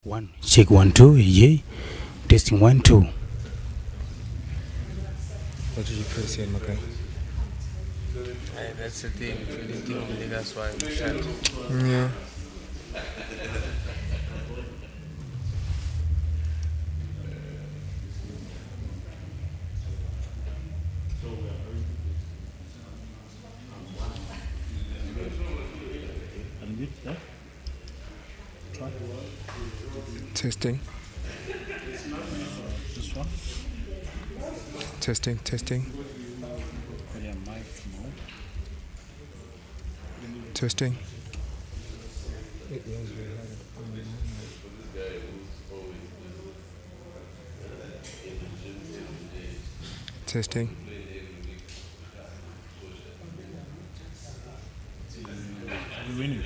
One, check 1 2, yeah. Testing 1 2. What did you press here, Makai? That's the thing. If you didn't think that's why we shut. Yeah. Testing. Testing. Testing. Testing. We're winning.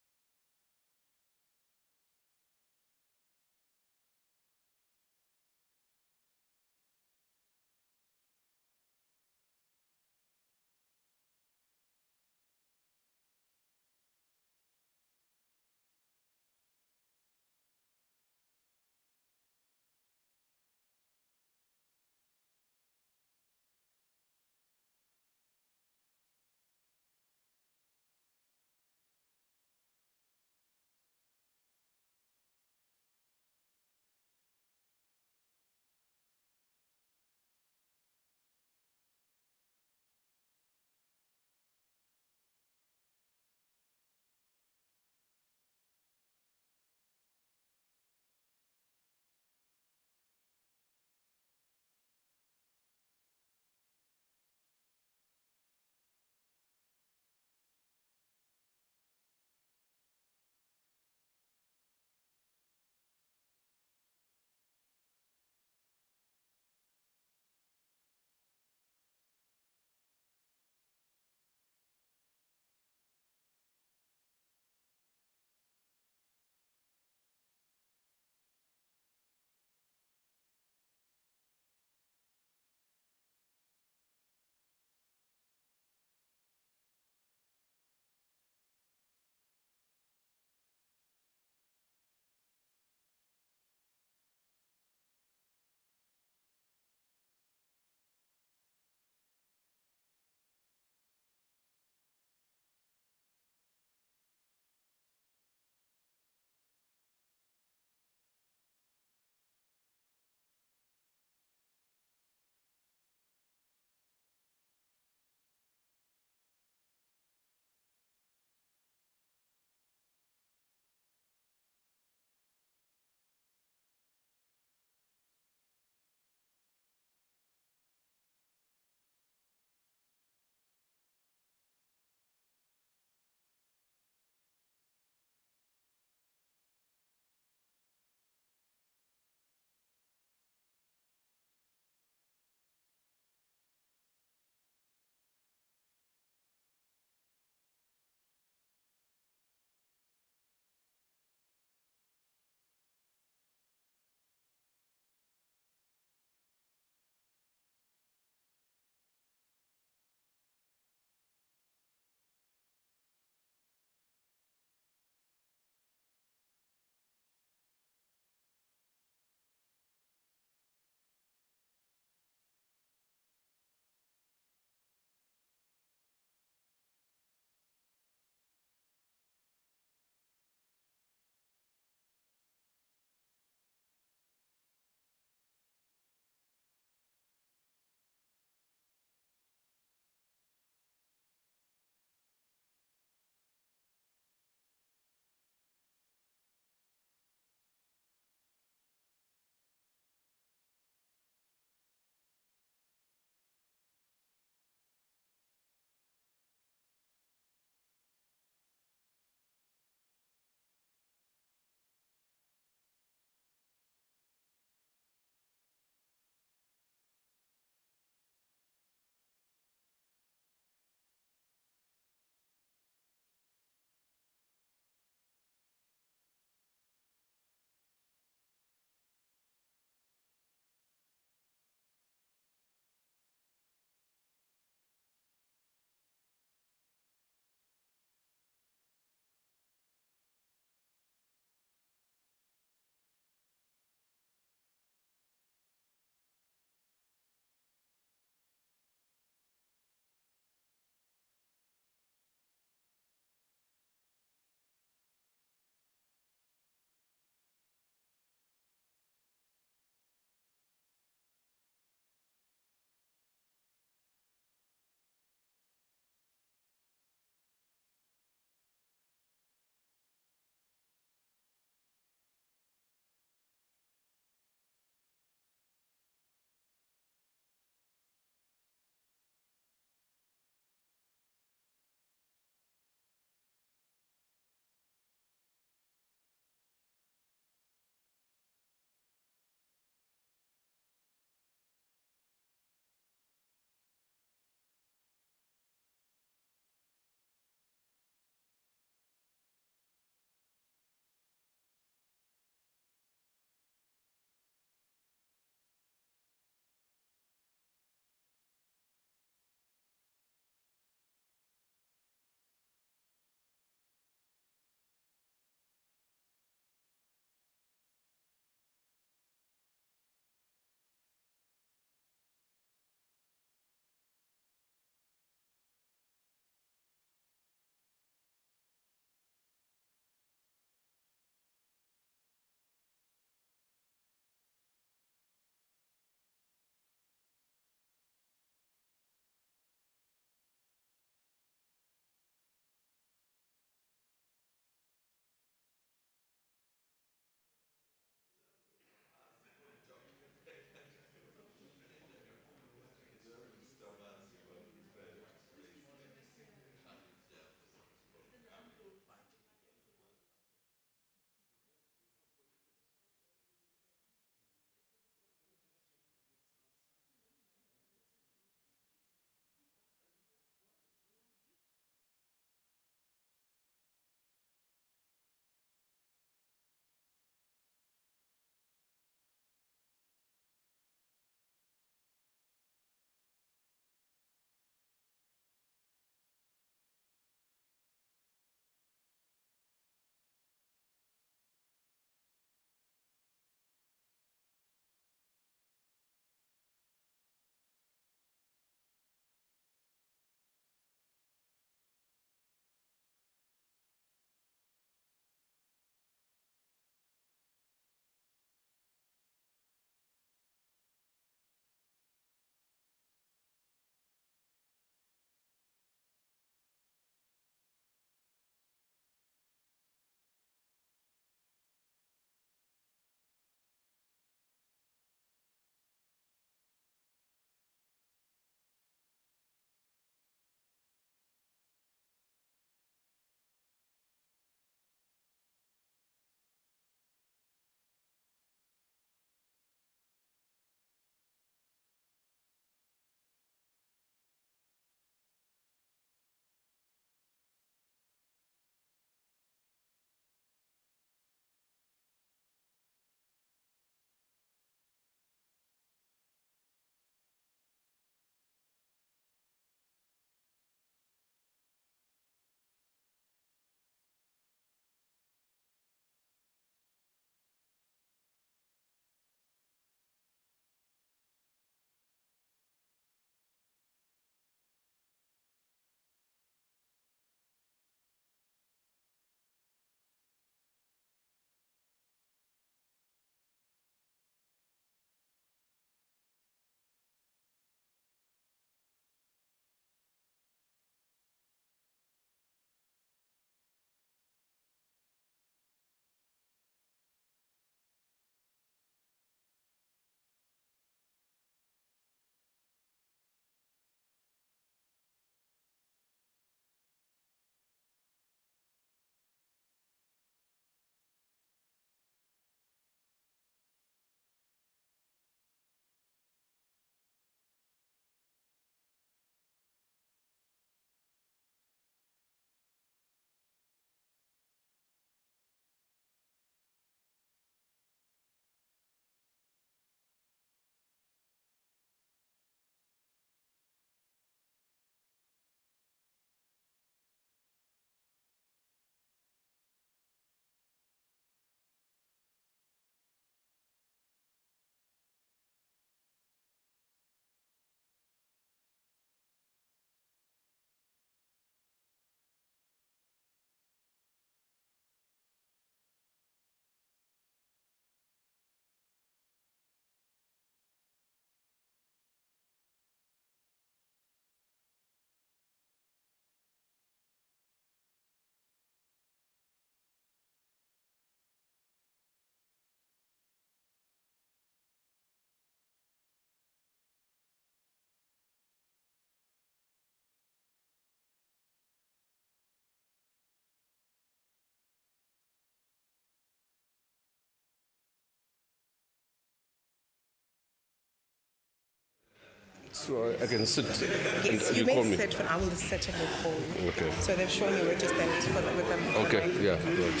So I can sit Yes, and you you call may me. sit, I will sit and will call you. Okay. So they've shown you where to stand with them. for the Okay, mic. yeah, right.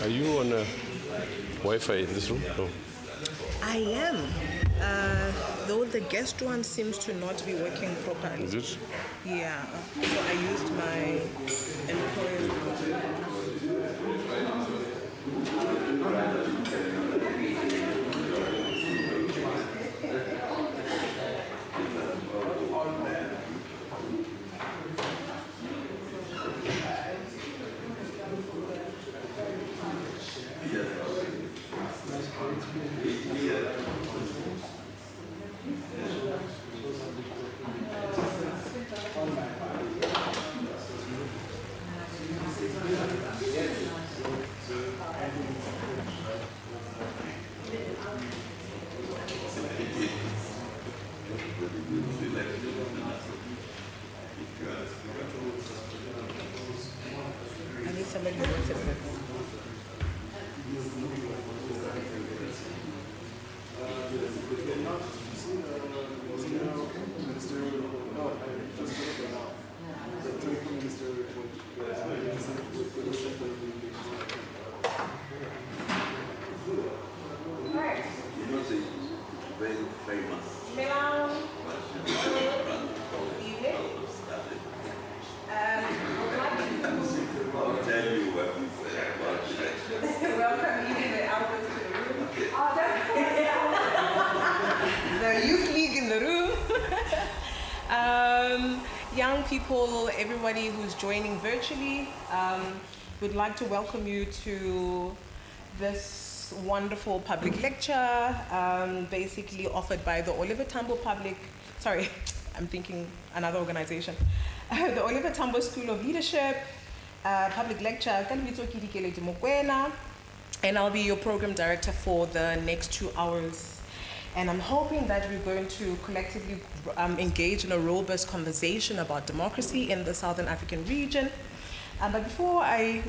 Are you on Wi-Fi in this room? No. I am. Though the guest one seems to not be working properly. Is it? Yeah. So I used my employer's. I need somebody who works at it. Very famous. Milan. Evening. I'll tell you what we said about the election. Welcome, evening, the outfits to the room. Oh, the youth league in the room. Young people, everybody who's joining virtually, we'd like to welcome you to this wonderful public lecture, basically offered by the Oliver Tambo I'm thinking another organization. The Oliver Tambo School of Leadership, public lecture, and I'll be your program director for the next 2 hours. And I'm hoping that we're going to collectively engage in a robust conversation about democracy in the Southern African region. But before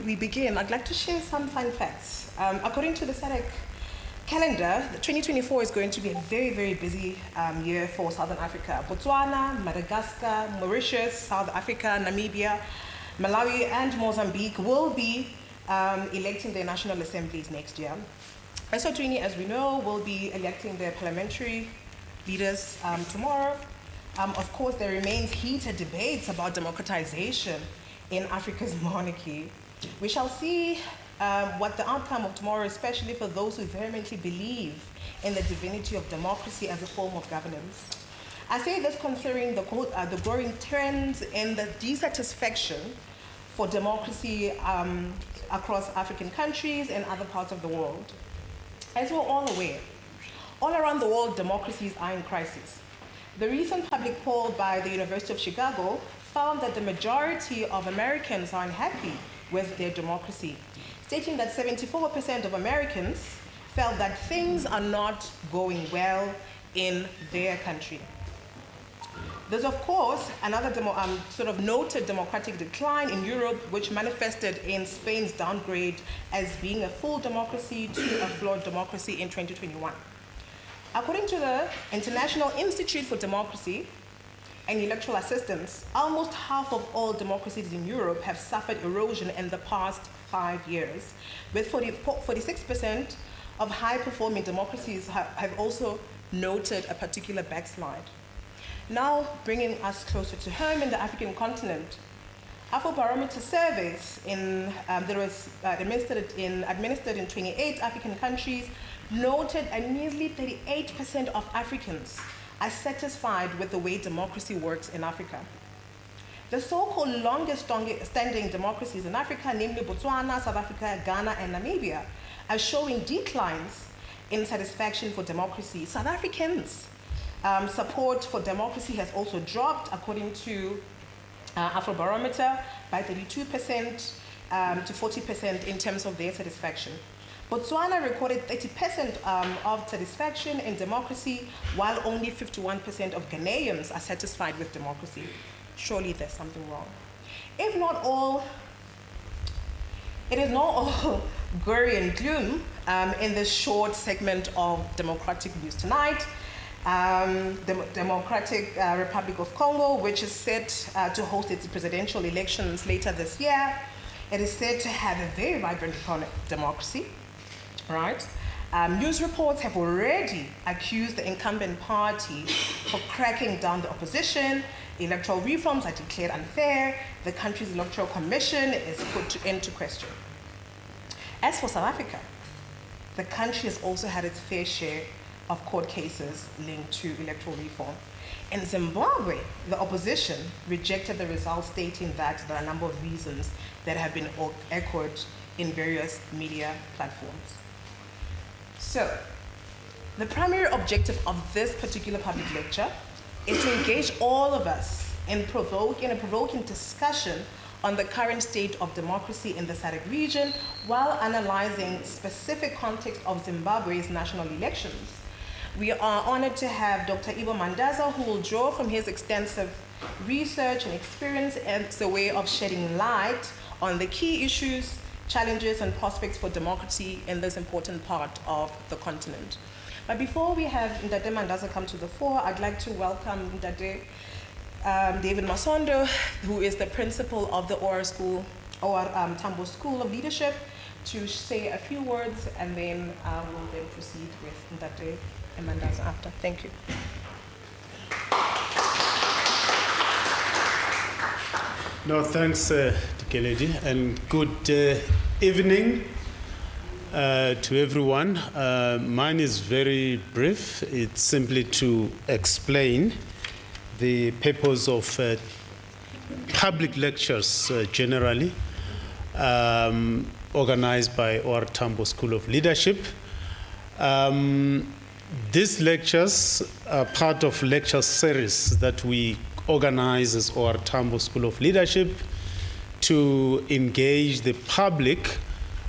we begin, I'd like to share some fun facts. According to the SADC calendar, 2024 is going to be a very, very busy year for Southern Africa. Botswana, Madagascar, Mauritius, South Africa, Namibia, Malawi, and Mozambique will be electing their national assemblies next year. Eswatini, as we know, will be electing their parliamentary leaders tomorrow. Of course, there remains heated debates about democratization in Africa's monarchy. We shall see what the outcome of tomorrow, especially for those who vehemently believe in the divinity of democracy as a form of governance. I say this considering the growing trends in the dissatisfaction for democracy across African countries and other parts of the world. As we're all aware, all around the world, democracies are in crisis. The recent public poll by the University of Chicago found that the majority of Americans are unhappy with their democracy, stating that 74% of Americans felt that things are not going well in their country. There's, of course, another sort of noted democratic decline in Europe, which manifested in Spain's downgrade as being a full democracy to a flawed democracy in 2021. According to the International Institute for Democracy and Electoral Assistance, almost half of all democracies in Europe have suffered erosion in the past 5 years, with 46% of high-performing democracies have also noted a particular backslide. Now, bringing us closer to home in the African continent, Afrobarometer surveys that was administered in 28 African countries noted that nearly 38% of Africans are satisfied with the way democracy works in Africa. The so-called longest standing democracies in Africa, namely Botswana, South Africa, Ghana, and Namibia, are showing declines in satisfaction for democracy. South Africans' support for democracy has also dropped, according to Afrobarometer, by 32% to 40% in terms of their satisfaction. Botswana recorded 30% of satisfaction in democracy, while only 51% of Ghanaians are satisfied with democracy. Surely there's something wrong. If not all It is not all glory and gloom in this short segment of Democratic News tonight. The Democratic Republic of Congo, which is set to host its presidential elections later this year, it is said to have a very vibrant democracy, right? News reports have already accused the incumbent party for cracking down the opposition. Electoral reforms are declared unfair. The country's electoral commission is put into question. As for South Africa, the country has also had its fair share of court cases linked to electoral reform. In Zimbabwe, the opposition rejected the results, stating that there are a number of reasons that have been echoed in various media platforms. So, the primary objective of this particular public lecture is to engage all of us in a provoking discussion on the current state of democracy in the SADC region while analyzing specific context of Zimbabwe's national elections. We are honored to have Dr. Ibbo Mandaza, who will draw from his extensive research and experience as a way of shedding light on the key issues, challenges, and prospects for democracy in this important part of the continent. But before we have Ndade Mandaza come to the fore, I'd like to welcome Ndade David Masondo, who is the principal of the Tambo School of Leadership, to say a few words, and then we'll then proceed with Ndade Mandaza after. Thank you. No, thanks, Kennedy, and good evening to everyone. Mine is very brief. It's simply to explain the purpose of public lectures generally, organized by Tambo School of Leadership. These lectures are part of lecture series that we organize as Tambo School of Leadership to engage the public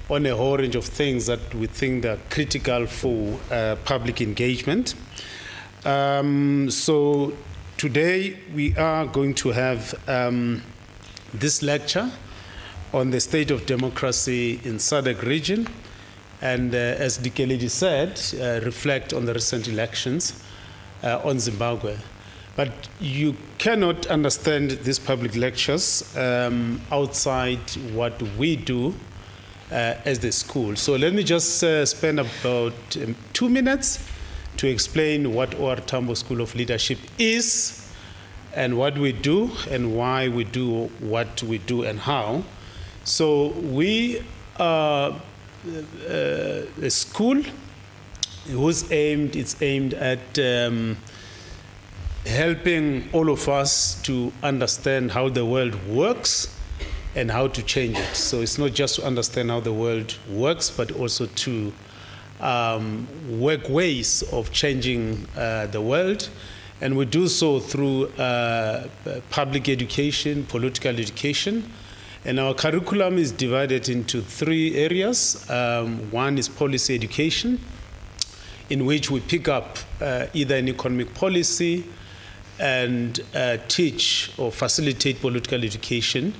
on a whole range of things that we think are critical for public engagement. So today we are going to have this lecture on the state of democracy in SADC region, and as Dikeledi said, reflect on the recent elections on Zimbabwe. But you cannot understand these public lectures outside what we do as the school. So let me just spend about 2 minutes to explain what our Tambo School of Leadership is and what we do and why we do what we do and how. So we are a school it's aimed at helping all of us to understand how the world works and how to change it. So it's not just to understand how the world works, but also to work ways of changing the world. And we do so through public education, political education. And our curriculum is divided into 3 areas. One is policy education, in which we pick up either an economic policy and teach or facilitate political education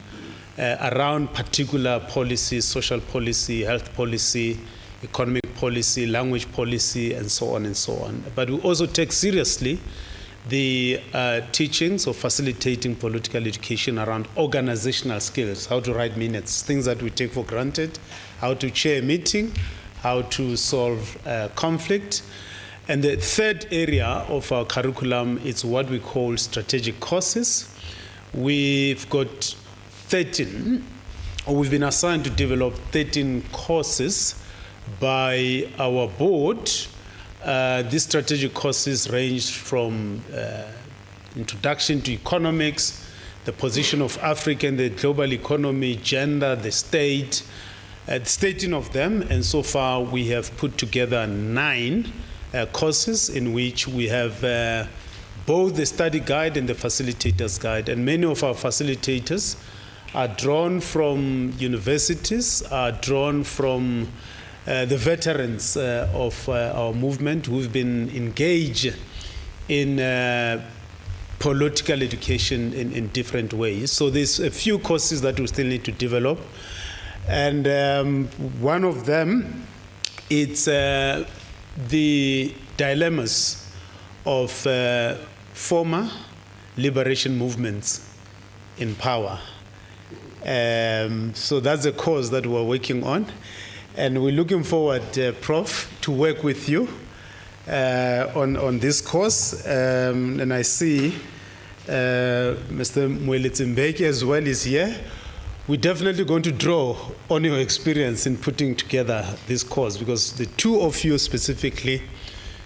around particular policies, social policy, health policy, economic policy, language policy, and so on and so on. But we also take seriously the teachings of facilitating political education around organizational skills, how to write minutes, things that we take for granted, how to chair a meeting, how to solve conflict. And the third area of our curriculum is what we call strategic courses. We've got 13, or we've been assigned to develop 13 courses by our board. These strategic courses range from introduction to economics, the position of Africa in the global economy, gender, the state, stating of them. And so far we have put together 9 courses in which we have both the study guide and the facilitator's guide. And many of our facilitators are drawn from universities, are drawn from the veterans of our movement who've been engaged in political education in different ways. So there's a few courses that we still need to develop. And one of them, it's the dilemmas of former liberation movements in power. So that's a cause that we're working on. And we're looking forward, Prof, to work with you on this course. And I see Mr. Mwelitzimbeki as well is here. We're definitely going to draw on your experience in putting together this course, because the two of you specifically,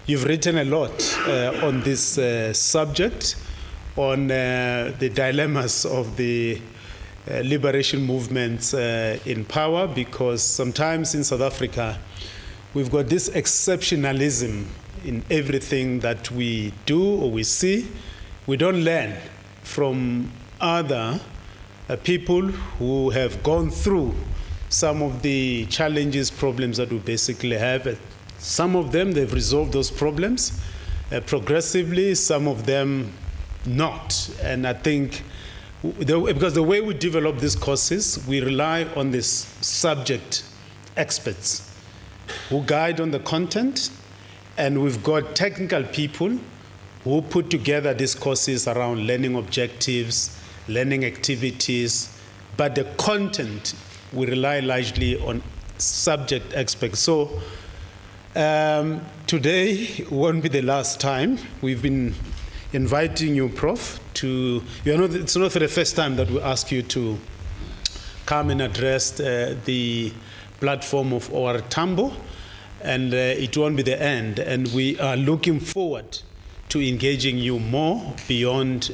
you've written a lot on this subject, on the dilemmas of the liberation movements in power, because sometimes in South Africa, we've got this exceptionalism in everything that we do or we see. We don't learn from other people who have gone through some of the challenges, problems that we basically have. Some of them, they've resolved those problems progressively, some of them not. And I think, because the way we develop these courses, we rely on these subject experts who guide on the content, and we've got technical people who put together these courses around learning objectives, learning activities, but the content, we rely largely on subject experts. So today won't be the last time. We've been inviting you, Prof, to, it's not for the first time that we ask you to come and address the platform of ORTSoL, and it won't be the end. And we are looking forward to engaging you more beyond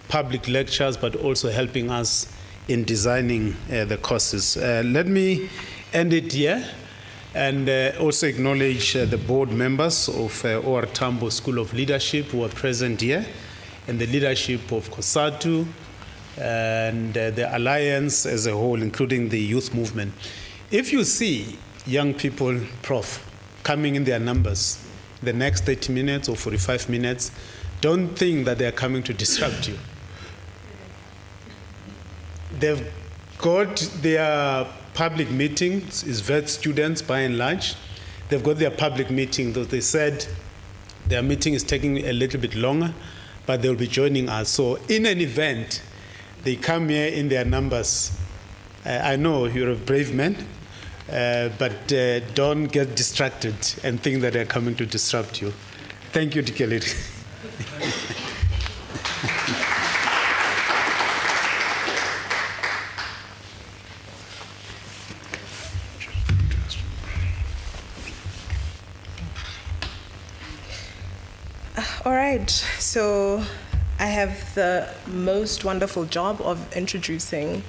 public lectures, but also helping us in designing the courses. Let me end it here and also acknowledge the board members of ORTSoL School of Leadership who are present here, and the leadership of COSATU and the Alliance as a whole, including the youth movement. If you see young people, Prof, coming in their numbers the next 30 minutes or 45 minutes, don't think that they're coming to disrupt you. They've got their public meetings, is vet students by and large. They've got their public meeting, though they said their meeting is taking a little bit longer, but they'll be joining us. So in an event, they come here in their numbers. I know you're a brave man, but don't get distracted and think that they're coming to disrupt you. Thank you, Dikeleti. All right, so I have the most wonderful job of introducing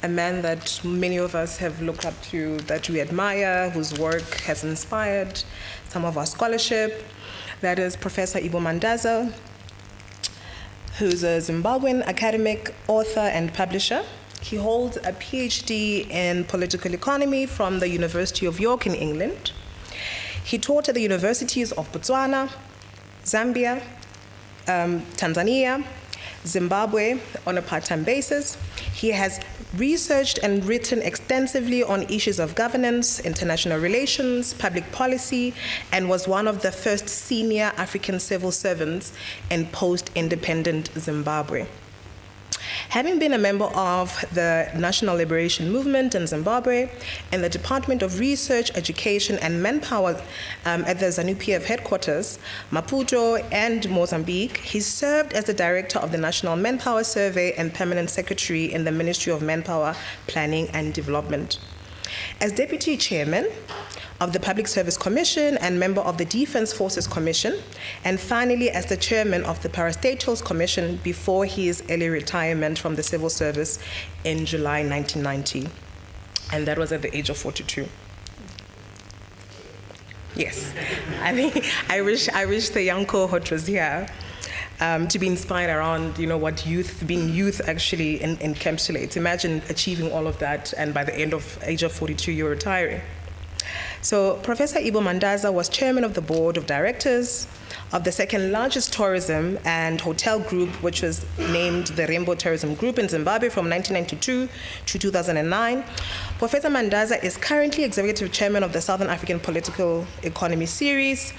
a man that many of us have looked up to, that we admire, whose work has inspired some of our scholarship. That is Professor Ibbo Mandaza, who's a Zimbabwean academic, author, and publisher. He holds a PhD in political economy from the University of York in England. He taught at the universities of Botswana, Zambia, Tanzania, Zimbabwe on a part-time basis. He has researched and written extensively on issues of governance, international relations, public policy, and was one of the first senior African civil servants in post-independent Zimbabwe. Having been a member of the National Liberation Movement in Zimbabwe and the Department of Research, Education, and Manpower at the ZANU-PF headquarters, Maputo and Mozambique, he served as the director of the National Manpower Survey and permanent secretary in the Ministry of Manpower, Planning and Development. As deputy chairman of the Public Service Commission and member of the Defense Forces Commission, and finally as the chairman of the Parastatals Commission before his early retirement from the civil service in July 1990. And that was at the age of 42. Yes, I mean, I wish the young cohort was here to be inspired around, what being youth actually encapsulates. Imagine achieving all of that, and by the end of age of 42, you're retiring. So Professor Ibbo Mandaza was chairman of the board of directors of the second largest tourism and hotel group, which was named the Rainbow Tourism Group in Zimbabwe from 1992 to 2009. Professor Mandaza is currently executive chairman of the Southern African Political Economy Series,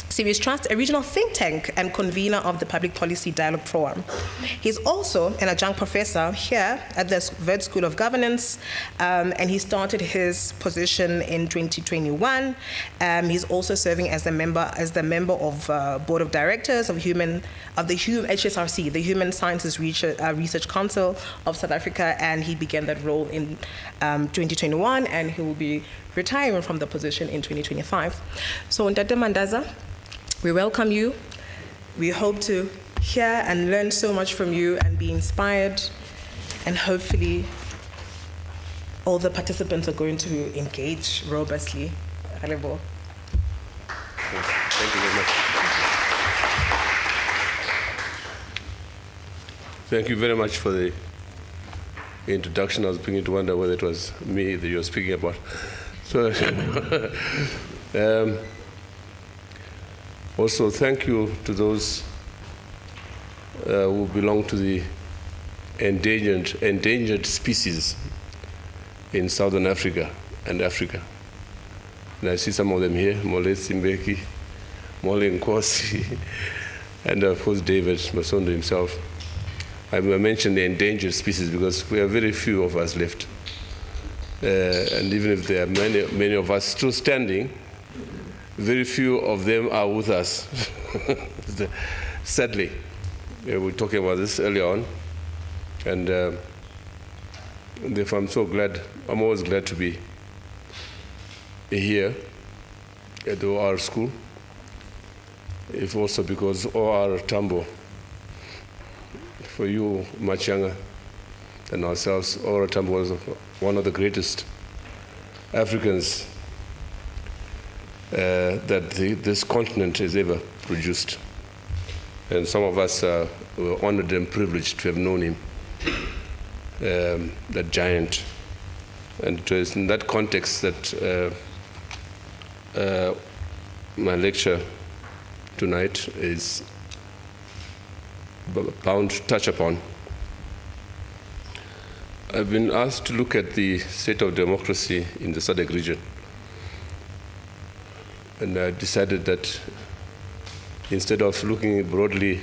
Series Trust, a regional think tank and convener of the Public Policy Dialogue Forum. He's also an adjunct professor here at the Wits School of Governance, and he started his position in 2021. He's also serving as the member of board of directors of the HSRC, the Human Sciences Research Council of South Africa, and he began that role in 2021, and he will be retiring from the position in 2025. So, Ndate Mandaza, we welcome you. We hope to hear and learn so much from you and be inspired, and hopefully all the participants are going to engage robustly. Thank you very much. Thank you very much for the introduction. I was beginning to wonder whether it was me that you were speaking about. So, also, thank you to those who belong to the endangered species in Southern Africa and Africa. And I see some of them here, Mole Simbeki, Mole Nkosi, and of course David Masondo himself. I mentioned the endangered species because we have very few of us left. And even if there are many of us still standing, very few of them are with us. Sadly, we were talking about this earlier on, and therefore I'm so glad. I'm always glad to be here at the OR school. If also because OR Tambo, for you much younger than ourselves, OR Tambo was one of the greatest Africans that this continent has ever produced. And some of us were honored and privileged to have known him, that giant. And it was in that context that my lecture tonight is bound to touch upon. I've been asked to look at the state of democracy in the SADC region. And I decided that instead of looking broadly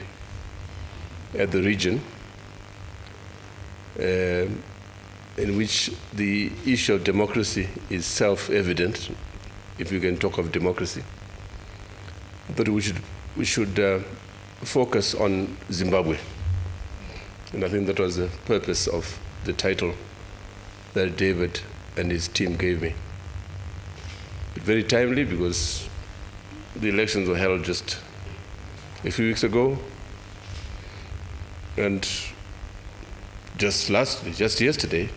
at the region, in which the issue of democracy is self-evident, if you can talk of democracy, I thought we should focus on Zimbabwe. And I think that was the purpose of the title that David and his team gave me. Very timely because the elections were held just a few weeks ago, and just yesterday,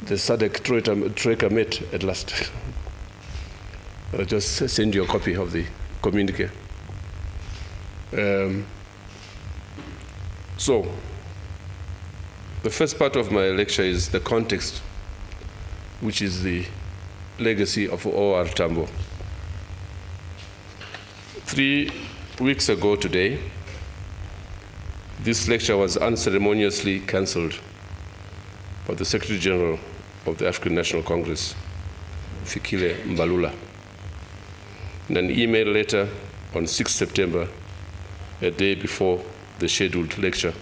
the SADC Troika met at last. I'll just send you a copy of the communique. So, the first part of my lecture is the context, which is the legacy of OR Tambo. 3 weeks ago today, this lecture was unceremoniously cancelled by the Secretary General of the African National Congress, Fikile Mbalula. In an email letter on 6 September, a day before the scheduled lecture,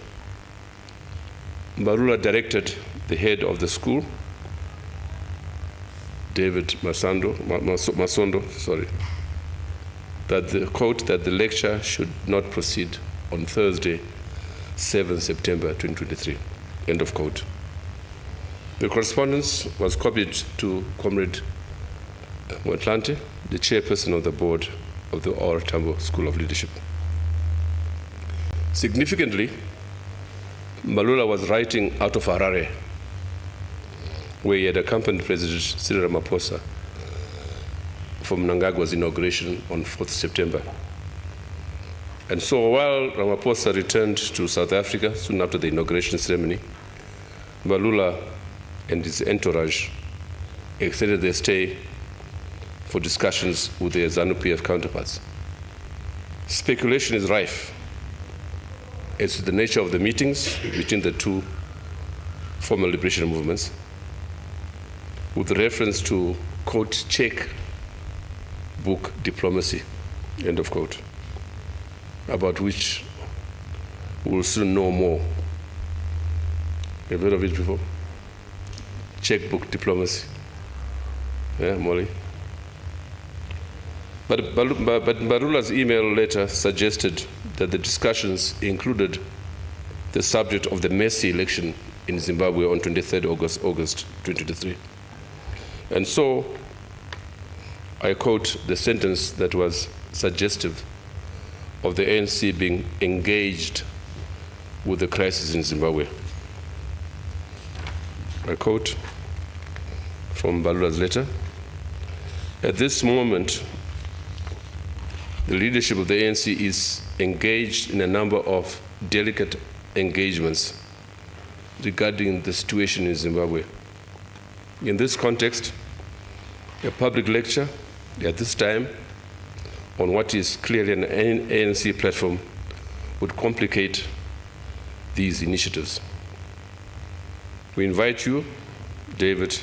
Mbalula directed the head of the school, David Masondo, that the lecture should not proceed on Thursday, 7 September 2023, end of quote. The correspondence was copied to Comrade Motlanthe, the chairperson of the board of the OR Tambo School of Leadership. Significantly, Mbalula was writing out of Harare, where he had accompanied President Cyril Ramaphosa from Mnangagwa's inauguration on 4th September. And so while Ramaphosa returned to South Africa soon after the inauguration ceremony, Mbalula and his entourage extended their stay for discussions with their ZANU-PF counterparts. Speculation is rife as to the nature of the meetings between the two former liberation movements, with reference to, quote, checkbook diplomacy, end of quote, about which we'll soon know more. You've heard of it before? Checkbook diplomacy. Yeah, Molly? But Mbalula's email letter suggested that the discussions included the subject of the messy election in Zimbabwe on 23rd August 2023. And so, I quote the sentence that was suggestive of the ANC being engaged with the crisis in Zimbabwe. I quote from Mbalula's letter: "At this moment, the leadership of the ANC is engaged in a number of delicate engagements regarding the situation in Zimbabwe. In this context, a public lecture at this time on what is clearly an ANC platform would complicate these initiatives. We invite you, David,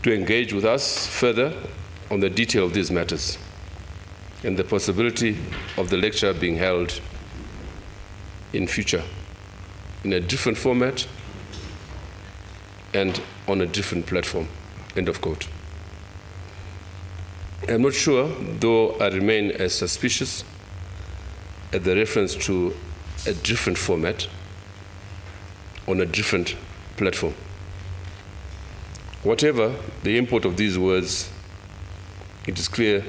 to engage with us further on the detail of these matters and the possibility of the lecture being held in future in a different format and on a different platform," end of quote. I'm not sure, though I remain as suspicious at the reference to a different format on a different platform. Whatever the import of these words, it is clear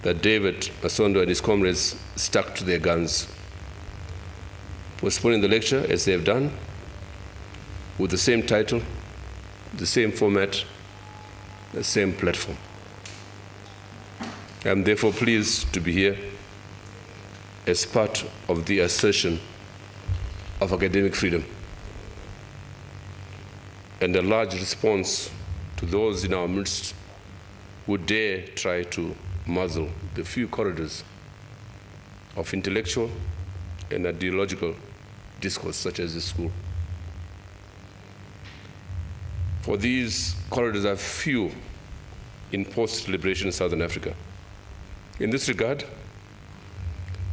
that David Masondo and his comrades stuck to their guns, postponing the lecture as they have done, with the same title, the same format, the same platform. I am therefore pleased to be here as part of the assertion of academic freedom and a large response to those in our midst who dare try to muzzle the few corridors of intellectual and ideological discourse such as this school. For these corridors are few in post-liberation Southern Africa. In this regard,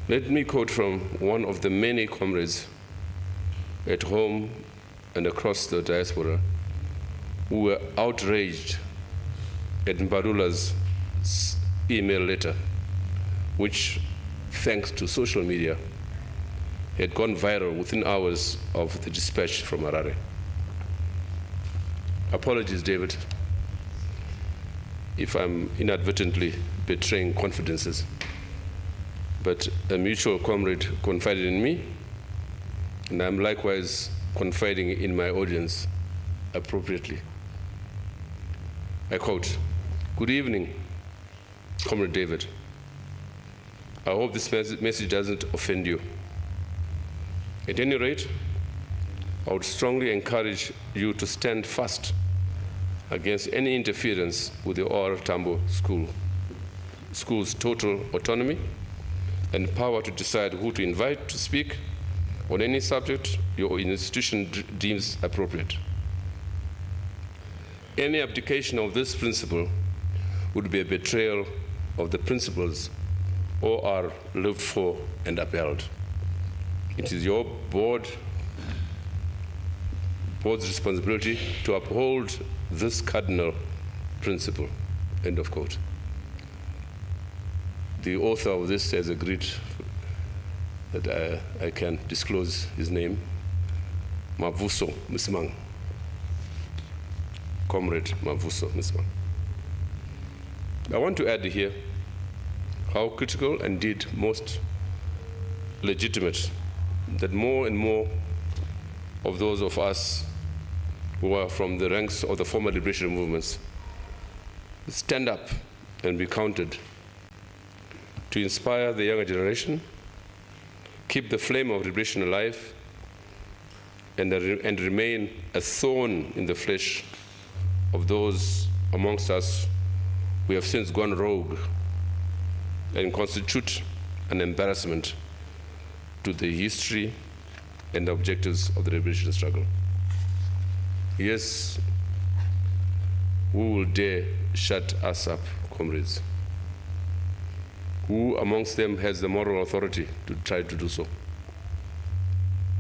let me quote from one of the many comrades at home and across the diaspora who were outraged at Mbalula's email letter, which, thanks to social media, had gone viral within hours of the dispatch from Harare. Apologies, David, if I'm inadvertently betraying confidences, but a mutual comrade confided in me, and I'm likewise confiding in my audience appropriately. I quote, "Good evening, Comrade David. I hope this message doesn't offend you. At any rate, I would strongly encourage you to stand fast against any interference with the OR school's total autonomy and power to decide who to invite to speak on any subject your institution deems appropriate. Any abdication of this principle would be a betrayal of the principles OR lived for and upheld. It is your board's responsibility to uphold this cardinal principle," end of quote. The author of this has agreed that I can disclose his name, Mavuso Msimang, Comrade Mavuso Msimang. I want to add here how critical, indeed most legitimate, that more and more of those of us who are from the ranks of the former liberation movements stand up and be counted to inspire the younger generation, keep the flame of liberation alive, and remain a thorn in the flesh of those amongst us who have since gone rogue and constitute an embarrassment to the history and objectives of the liberation struggle. Yes, who will dare shut us up, comrades? Who amongst them has the moral authority to try to do so?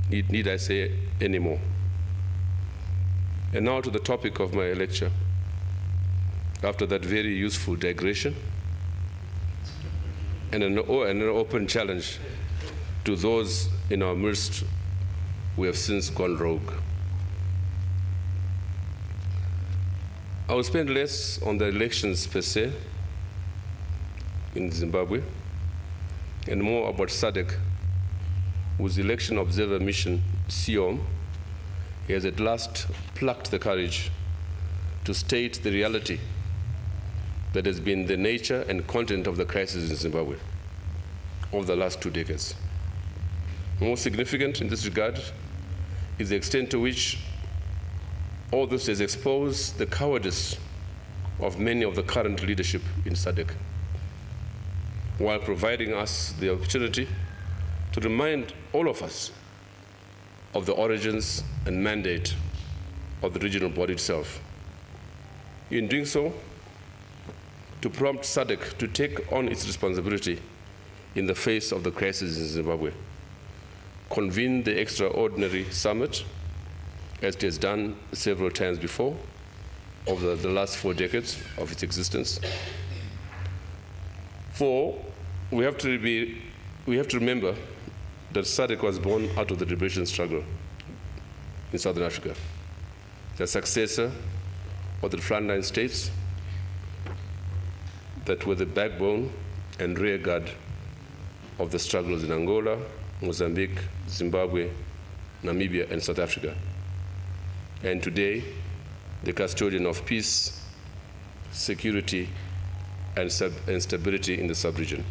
Need I say any more? And now to the topic of my lecture. After that very useful digression and an open challenge to those in our midst who have since gone rogue. I will spend less on the elections per se in Zimbabwe and more about SADC, whose election observer mission, SIOM, has at last plucked the courage to state the reality that has been the nature and content of the crisis in Zimbabwe over the last 2 decades. Most significant in this regard is the extent to which all this has exposed the cowardice of many of the current leadership in SADC, while providing us the opportunity to remind all of us of the origins and mandate of the regional body itself. In doing so, to prompt SADC to take on its responsibility in the face of the crisis in Zimbabwe, convene the extraordinary summit, as it has done several times before over the last 4 decades of its existence. For we have to remember that SADC was born out of the liberation struggle in Southern Africa, the successor of the frontline states that were the backbone and rear guard of the struggles in Angola, Mozambique, Zimbabwe, Namibia, and South Africa. And today, the custodian of peace, security, and stability in the sub-region.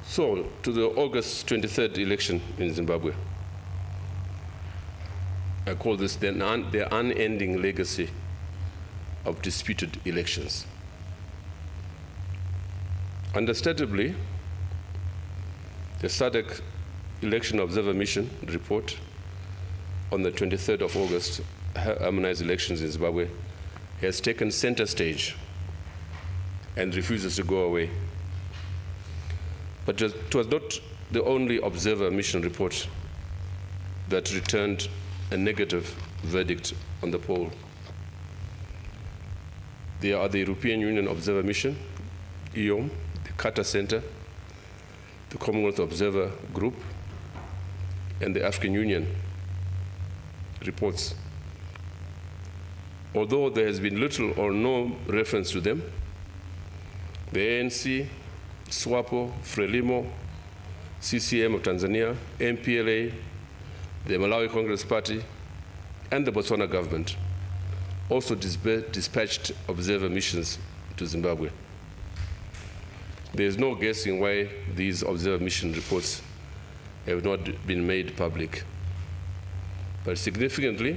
So, to the August 23rd election in Zimbabwe, I call this the unending legacy of disputed elections. Understandably, the SADC Election Observer Mission report on the 23rd of August, harmonized elections in Zimbabwe, has taken center stage and refuses to go away. But it was not the only observer mission report that returned a negative verdict on the poll. There are the European Union Observer Mission, EOM, the Carter Center, the Commonwealth Observer Group, and the African Union reports. Although there has been little or no reference to them, the ANC, SWAPO, FRELIMO, CCM of Tanzania, MPLA, the Malawi Congress Party, and the Botswana government also dispatched observer missions to Zimbabwe. There is no guessing why these observer mission reports have not been made public. But significantly,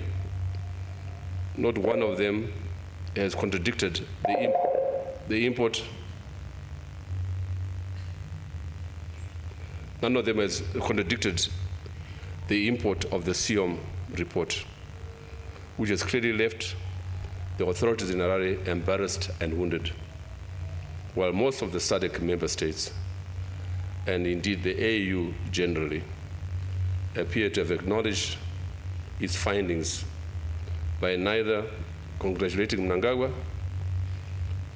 not one of them has contradicted the import. None of them has contradicted the import of the SIOM report, which has clearly left the authorities in Harare embarrassed and wounded, while most of the SADC member states, and indeed the AU generally, appear to have acknowledged its findings by neither congratulating Mnangagwa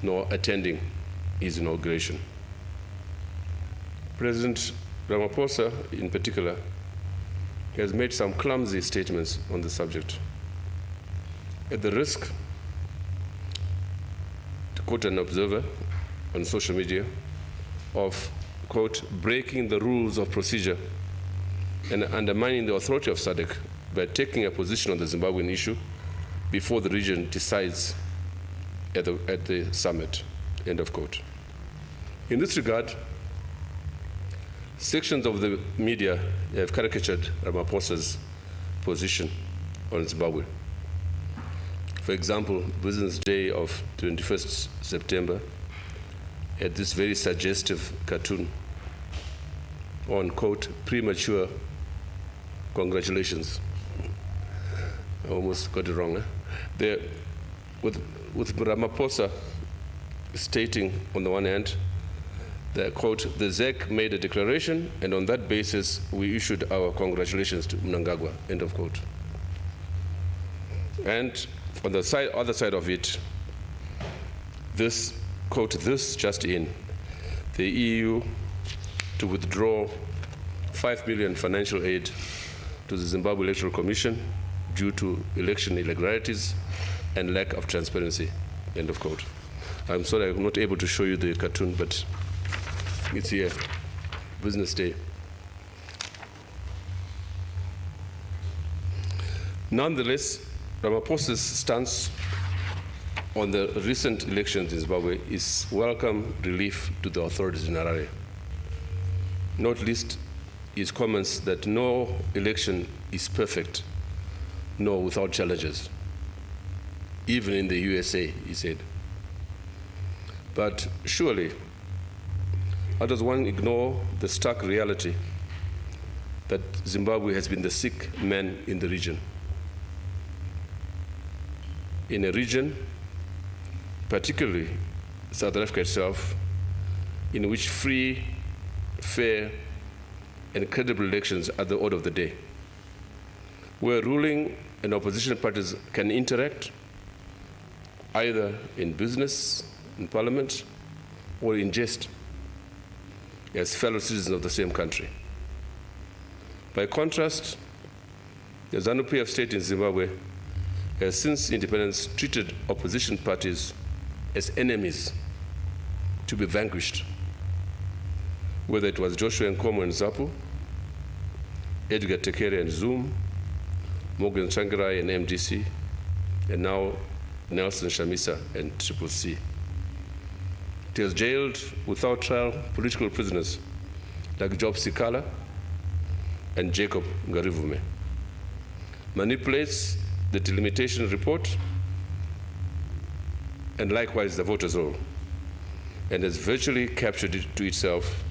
nor attending his inauguration. President Ramaphosa, in particular, has made some clumsy statements on the subject. At the risk, to quote an observer on social media, of, quote, breaking the rules of procedure and undermining the authority of SADC by taking a position on the Zimbabwean issue before the region decides at the summit, end of quote. In this regard, sections of the media have caricatured Ramaphosa's position on Zimbabwe. For example, Business Day of 21st September had this very suggestive cartoon on, quote, premature congratulations. I almost got it wrong. With Ramaphosa stating on the one hand that, quote, the ZEC made a declaration and on that basis we issued our congratulations to Mnangagwa, end of quote. And on the other side of it, this, quote, this just in, the EU to withdraw 5 million financial aid to the Zimbabwe Electoral Commission due to election irregularities and lack of transparency, end of quote. I'm sorry I'm not able to show you the cartoon, but it's here, Business Day. Nonetheless, Ramaphosa's stance on the recent elections in Zimbabwe is welcome relief to the authorities in Harare. Not least his comments that no election is perfect, nor without challenges. Even in the USA, he said. But surely, how does one ignore the stark reality that Zimbabwe has been the sick man in the region? In a region, particularly South Africa itself, in which free, fair, and credible elections are the order of the day, where ruling and opposition parties can interact either in business, in parliament, or in jest as fellow citizens of the same country. By contrast, the ZANU-PF state in Zimbabwe has since independence treated opposition parties as enemies to be vanquished, whether it was Joshua Nkomo and ZAPU, Edgar Tekere and Zoom, Morgan Tsvangirai and MDC, and now Nelson Chamisa and CCC. It has jailed without trial political prisoners like Job Sikala and Jacob Ngarivume, manipulates the delimitation report and likewise the voters' roll, and has virtually captured it to itself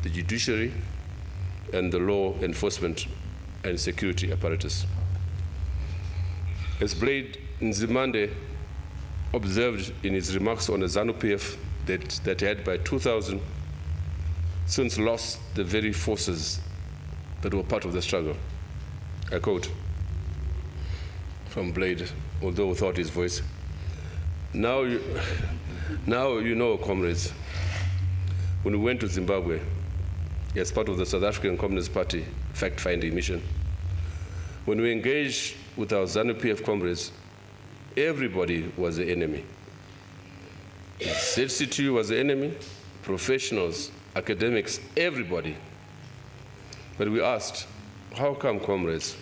the judiciary and the law enforcement and security apparatus. As Blade Nzimande observed in his remarks on the ZANU-PF that had by 2000 since lost the very forces that were part of the struggle. I quote from Blade, although without his voice. Now you know, comrades, when we went to Zimbabwe as part of the South African Communist Party fact-finding mission, when we engaged with our ZANU-PF comrades, everybody was the enemy. ZCTU was the enemy, professionals, academics, everybody. But we asked, how come, comrades,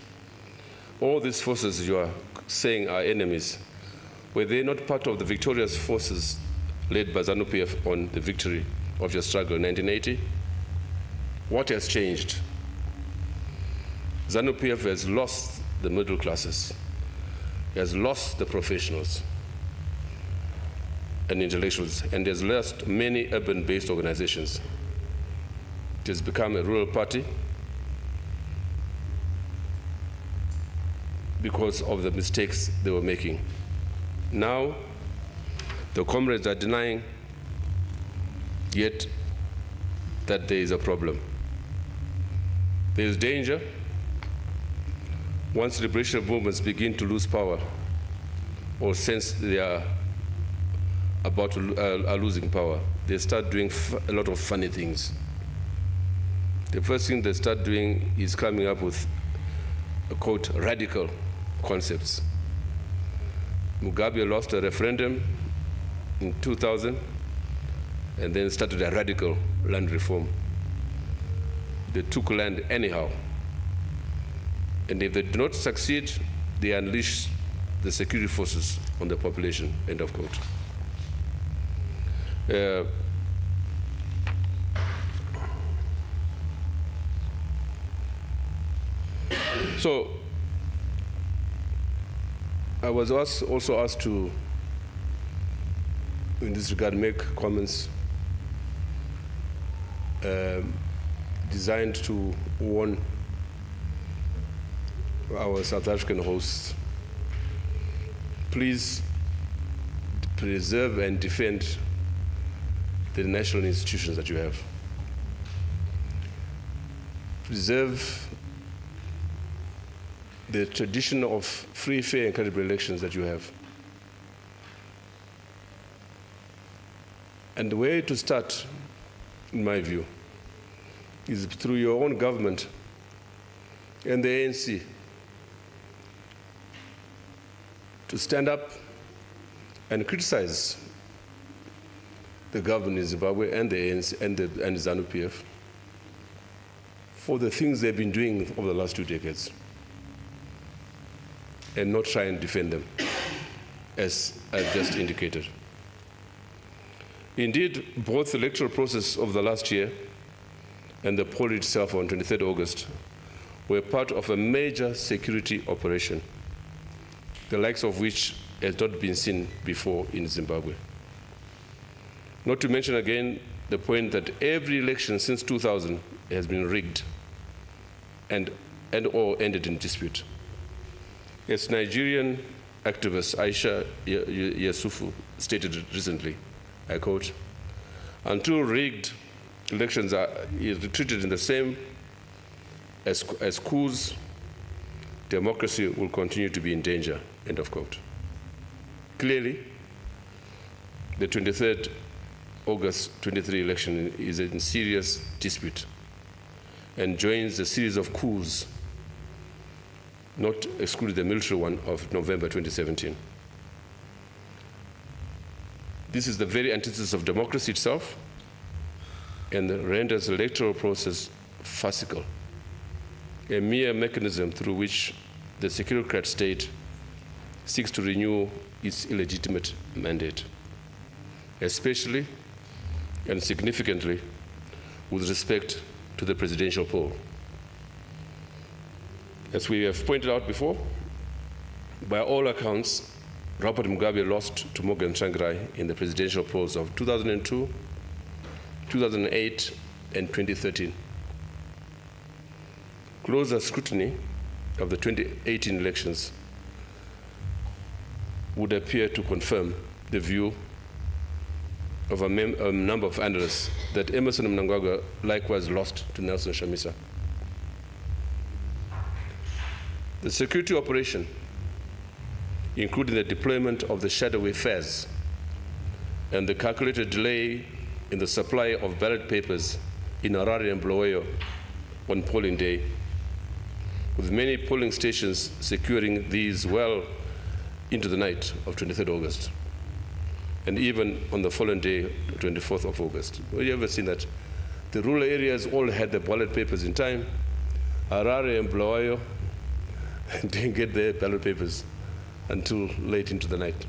all these forces you are saying are enemies, were they not part of the victorious forces led by ZANU-PF on the victory of your struggle in 1980? What has changed? ZANU-PF has lost the middle classes, has lost the professionals and intellectuals, and has lost many urban-based organizations. It has become a rural party because of the mistakes they were making. Now, the comrades are denying yet that there is a problem. There is danger once liberation movements begin to lose power or sense they are about to are losing power. They start doing a lot of funny things. The first thing they start doing is coming up with, quote, radical concepts. Mugabe lost a referendum in 2000 and then started a radical land reform. They took land anyhow. And if they do not succeed, they unleash the security forces on the population, end of quote. So I was also asked to, in this regard, make comments designed to warn our South African hosts. Please preserve and defend the national institutions that you have. Preserve the tradition of free, fair, and credible elections that you have. And the way to start, in my view, is through your own government and the ANC to stand up and criticize the government in Zimbabwe and the ANC and ZANU-PF for the things they've been doing over the last 2 decades, and not try and defend them, as I've just indicated. Indeed, both the electoral process of the last year and the poll itself on 23rd August were part of a major security operation, the likes of which has not been seen before in Zimbabwe. Not to mention again the point that every election since 2000 has been rigged and or ended in dispute. As Nigerian activist Aisha Yasufu stated recently, I quote, "Until rigged elections are treated in the same as coups, democracy will continue to be in danger," end of quote. Clearly, the 23rd August 23 election is in serious dispute and joins a series of coups, not excluding the military one of November 2017. This is the very antithesis of democracy itself and renders the electoral process farcical, a mere mechanism through which the securocrat state seeks to renew its illegitimate mandate, especially and significantly with respect to the presidential poll. As we have pointed out before, by all accounts, Robert Mugabe lost to Morgan Tsvangirai in the presidential polls of 2002, 2008, and 2013. Closer scrutiny of the 2018 elections would appear to confirm the view of a number of analysts that Emmerson Mnangagwa likewise lost to Nelson Chamisa. The security operation, including the deployment of the shadowy FAS and the calculated delay in the supply of ballot papers in Harare and Bulawayo on polling day, with many polling stations securing these well into the night of 23rd August, and even on the following day, 24th of August. Have you ever seen that? The rural areas all had the ballot papers in time. Harare and Bulawayo didn't get their ballot papers until late into the night.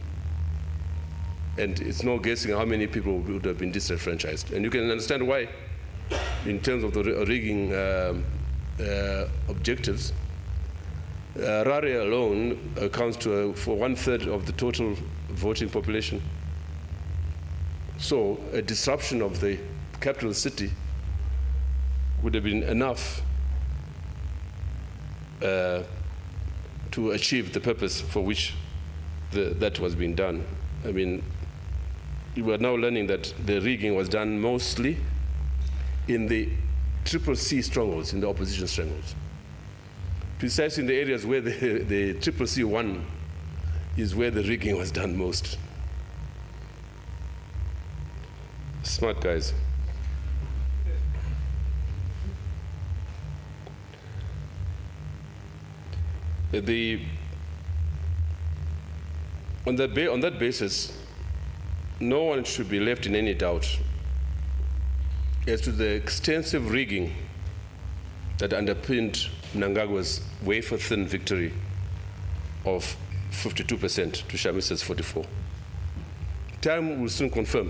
And it's no guessing how many people would have been disenfranchised. And you can understand why, in terms of the rigging objectives. Harare alone accounts for 1/3 of the total voting population. So a disruption of the capital city would have been enough to achieve the purpose for which that was being done. I mean, we are now learning that the rigging was done mostly in the CCC strongholds, in the opposition strongholds. Precisely in the areas where the CCC won is where the rigging was done most. Smart guys. On that basis, no one should be left in any doubt as to the extensive rigging that underpinned Mnangagwa's wafer-thin victory of 52% to Chamisa's 44%. Time will soon confirm,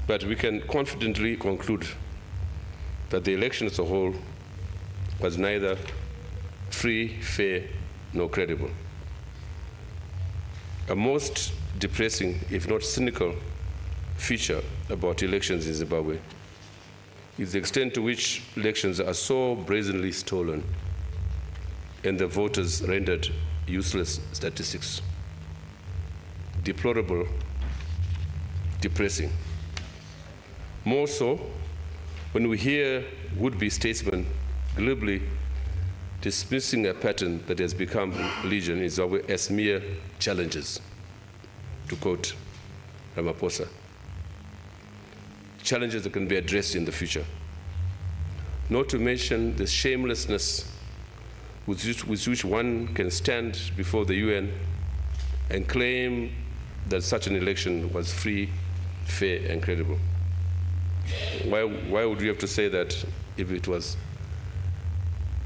but we can confidently conclude that the election as a whole was neither free, fair, nor credible. A most depressing, if not cynical, feature about elections in Zimbabwe is the extent to which elections are so brazenly stolen and the voters rendered useless statistics. Deplorable, depressing. More so when we hear would-be statesmen glibly dismissing a pattern that has become legion in Zimbabwe as mere challenges, to quote Ramaphosa. Challenges that can be addressed in the future. Not to mention the shamelessness with which one can stand before the UN and claim that such an election was free, fair, and credible. Why would we have to say that if it was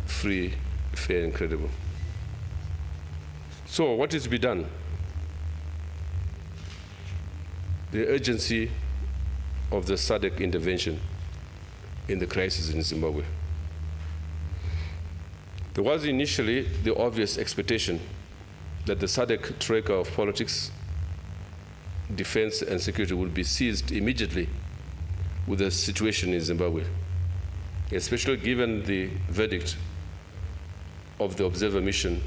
free, fair, and credible? So what is to be done? The urgency of the SADC intervention in the crisis in Zimbabwe. There was initially the obvious expectation that the SADC troika of politics, defense, and security would be seized immediately with the situation in Zimbabwe, especially given the verdict of the observer mission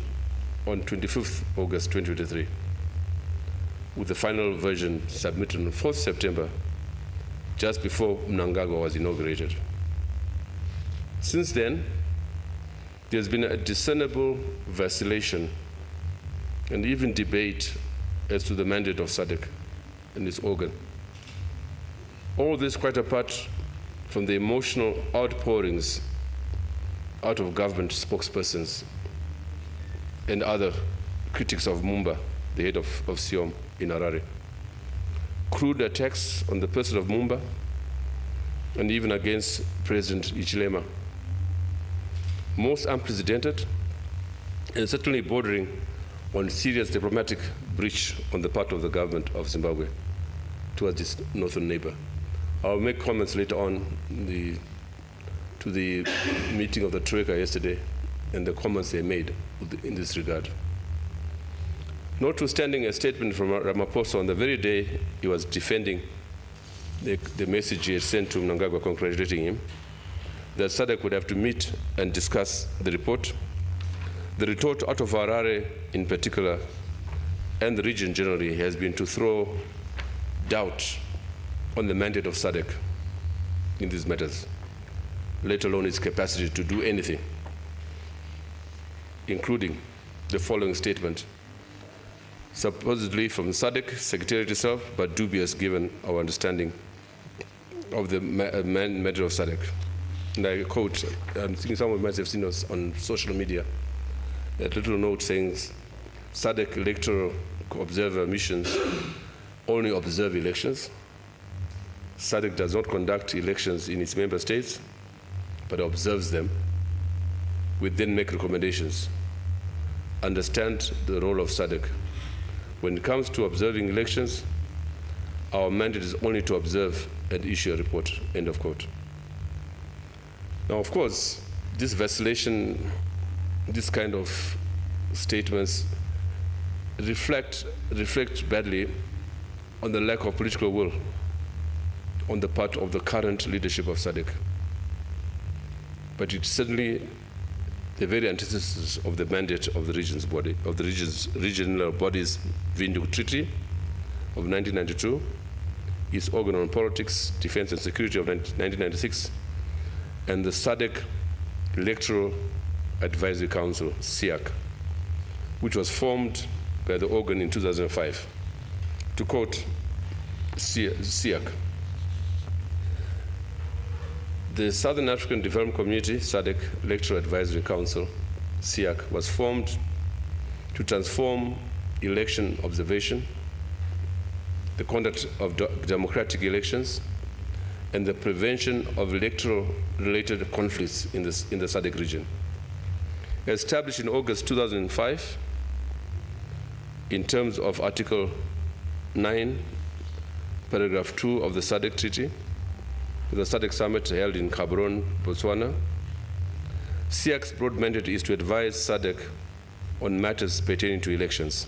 on 25th August 2023, with the final version submitted on 4th September, just before Mnangagwa was inaugurated. Since then, there's been a discernible vacillation and even debate as to the mandate of SADC and its organ. All this quite apart from the emotional outpourings out of government spokespersons and other critics of Mumba, the head of SIOM in Harare. Crude attacks on the person of Mumba and even against President Hichilema. Most unprecedented and certainly bordering on serious diplomatic breach on the part of the government of Zimbabwe towards its northern neighbor. I'll make comments later on to the meeting of the Troika yesterday and the comments they made in this regard. Notwithstanding a statement from Ramaphosa on the very day he was defending the message he had sent to Mnangagwa congratulating him, that SADC would have to meet and discuss the report. The retort out of Harare in particular, and the region generally, has been to throw doubt on the mandate of SADC in these matters, let alone its capacity to do anything, including the following statement, supposedly from SADC Secretariat itself, but dubious given our understanding of the matter of SADC. And I quote, I'm thinking some of you might have seen us on social media, that little note saying SADC electoral observer missions only observe elections. SADC does not conduct elections in its member states, but observes them. We then make recommendations. Understand the role of SADC. When it comes to observing elections, our mandate is only to observe and issue a report, end of quote. Now, of course, this vacillation, this kind of statements reflect badly on the lack of political will on the part of the current leadership of SADC. But it's certainly the very antithesis of the mandate of the region's body, of the regional body's Windhoek Treaty of 1992, its organ on politics, defense and security of 1996, and the SADC Electoral Advisory Council, SIAC, which was formed by the organ in 2005. To quote SIAC, the Southern African Development Community, SADC Electoral Advisory Council, SIAC, was formed to transform election observation, the conduct of democratic elections, and the prevention of electoral-related conflicts in the SADC region. Established in August 2005, in terms of Article 9, Paragraph 2 of the SADC Treaty, the SADC Summit held in Gaborone, Botswana, SIAC's broad mandate is to advise SADC on matters pertaining to elections,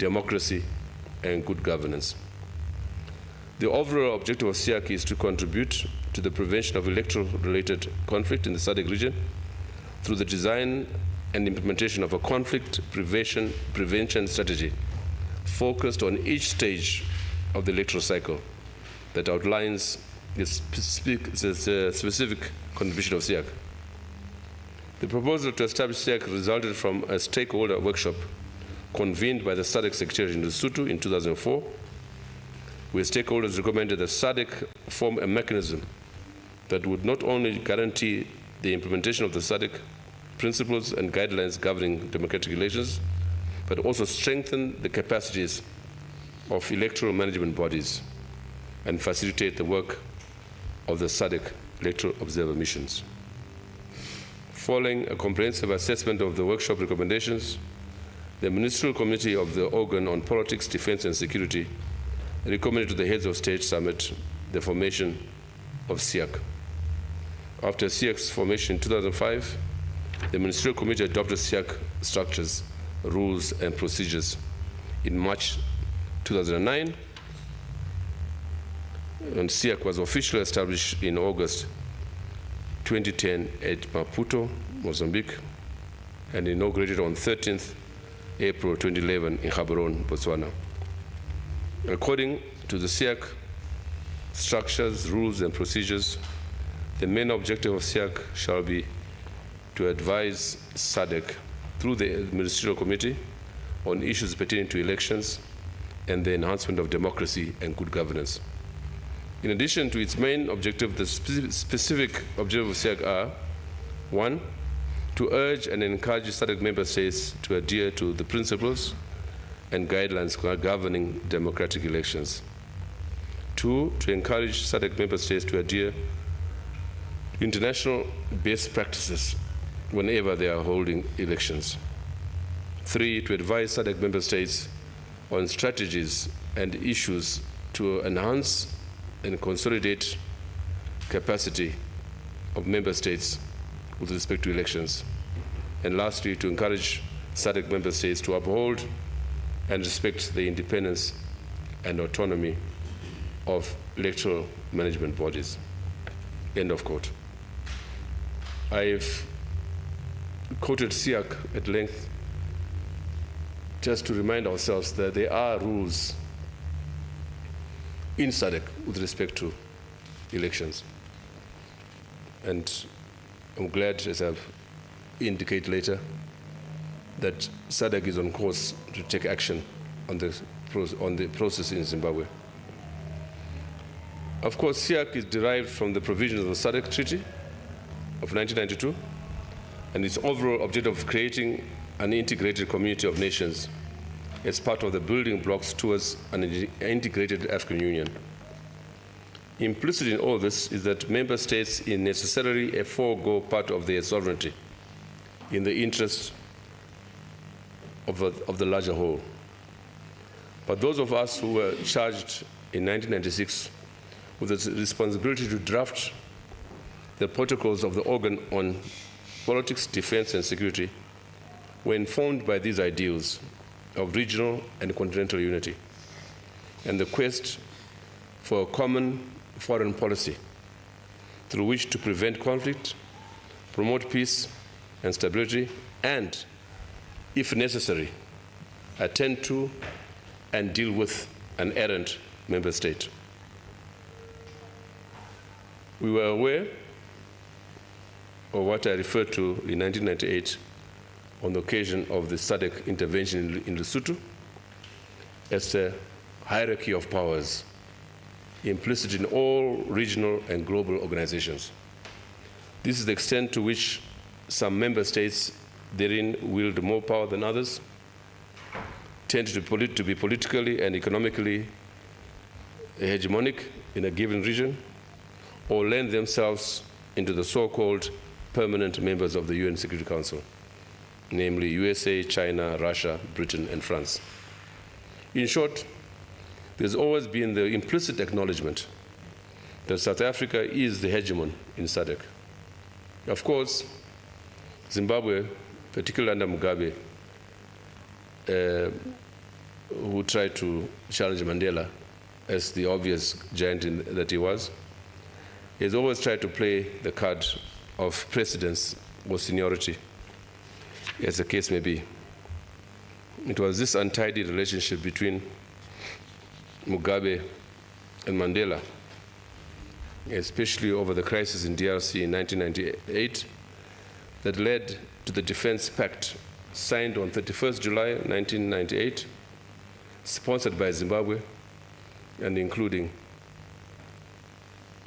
democracy, and good governance. The overall objective of SADC is to contribute to the prevention of electoral-related conflict in the SADC region through the design and implementation of a conflict prevention strategy focused on each stage of the electoral cycle that outlines the specific contribution of SADC. The proposal to establish SADC resulted from a stakeholder workshop convened by the SADC Secretariat in Lesotho in 2004, where stakeholders recommended that SADC form a mechanism that would not only guarantee the implementation of the SADC principles and guidelines governing democratic elections, but also strengthen the capacities of electoral management bodies and facilitate the work of the SADC electoral observer missions. Following a comprehensive assessment of the workshop recommendations, the Ministerial Committee of the Organ on Politics, Defense and Security recommended to the Heads of State Summit the formation of SADC. After SADC's formation in 2005, the Ministerial Committee adopted SADC structures, rules, and procedures in March 2009, and SADC was officially established in August 2010 at Maputo, Mozambique, and inaugurated on 13th April 2011 in Gaborone, Botswana. According to the SADC structures, rules, and procedures, the main objective of SADC shall be to advise SADC through the Ministerial Committee on issues pertaining to elections and the enhancement of democracy and good governance. In addition to its main objective, the specific objectives of SADC are: 1, to urge and encourage SADC member states to adhere to the principles and guidelines governing democratic elections. 2, to encourage SADC member states to adhere to international best practices whenever they are holding elections. 3, to advise SADC member states on strategies and issues to enhance and consolidate capacity of member states with respect to elections. And lastly, to encourage SADC member states to uphold and respect the independence and autonomy of electoral management bodies. End of quote. I've quoted SADC at length just to remind ourselves that there are rules in SADC with respect to elections. And I'm glad, as I'll indicate later, that SADC is on course to take action on the process in Zimbabwe. Of course, SADC is derived from the provisions of the SADC Treaty of 1992 and its overall objective of creating an integrated community of nations as part of the building blocks towards an integrated African Union. Implicit in all this is that member states is necessarily a forego part of their sovereignty in the interest of the larger whole. But those of us who were charged in 1996 with the responsibility to draft the protocols of the Organ on Politics, Defense and Security were informed by these ideals of regional and continental unity and the quest for a common foreign policy through which to prevent conflict, promote peace and stability, and, if necessary, attend to and deal with an errant member state. We were aware of what I referred to in 1998 on the occasion of the SADC intervention in Lesotho as a hierarchy of powers implicit in all regional and global organizations. This is the extent to which some member states therein wield more power than others, tend to be politically and economically hegemonic in a given region, or lend themselves into the so-called permanent members of the UN Security Council, namely USA, China, Russia, Britain, and France. In short, there's always been the implicit acknowledgement that South Africa is the hegemon in SADC. Of course, Zimbabwe, particularly under Mugabe, who tried to challenge Mandela as the obvious giant that he was, he has always tried to play the card of precedence or seniority, as the case may be. It was this untidy relationship between Mugabe and Mandela, especially over the crisis in DRC in 1998, that led to the Defense Pact signed on 31st July 1998, sponsored by Zimbabwe and including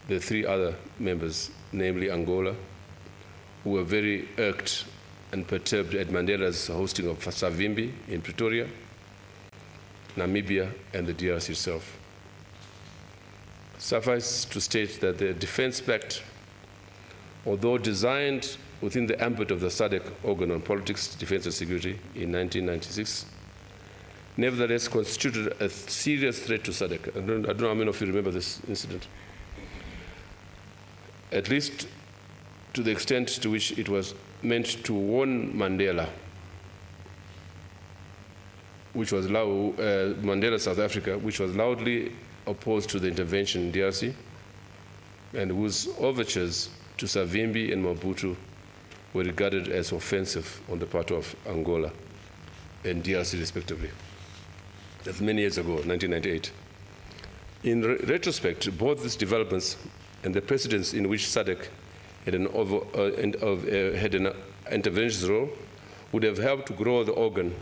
the three other members, namely Angola, who were very irked and perturbed at Mandela's hosting of Savimbi in Pretoria, Namibia, and the DRC itself. Suffice to state that the Defense Pact, although designed within the ambit of the SADC organ on politics, defense, and security in 1996, nevertheless constituted a serious threat to SADC. I don't know how many of you remember this incident. At least to the extent to which it was meant to warn Mandela, which was Mandela South Africa, which was loudly opposed to the intervention in DRC, and whose overtures to Savimbi and Mobutu were regarded as offensive on the part of Angola and DRC respectively. That's many years ago, 1998. In retrospect, both these developments and the precedents in which SADC had an interventionist role would have helped to grow the organ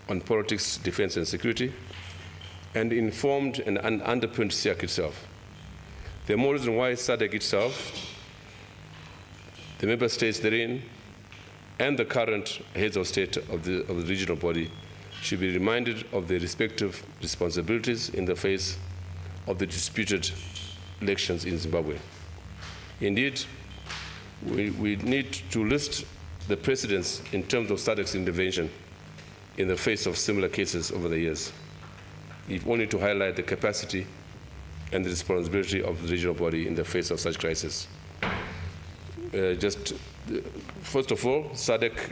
on politics, defense, and security, and informed and underpinned SIAC itself. The more reason why SADC itself, the member states therein, and the current heads of state of the regional body should be reminded of their respective responsibilities in the face of the disputed elections in Zimbabwe. Indeed, we need to list the precedents in terms of SADC's intervention in the face of similar cases over the years, if only to highlight the capacity and the responsibility of the regional body in the face of such crisis. First of all, SADC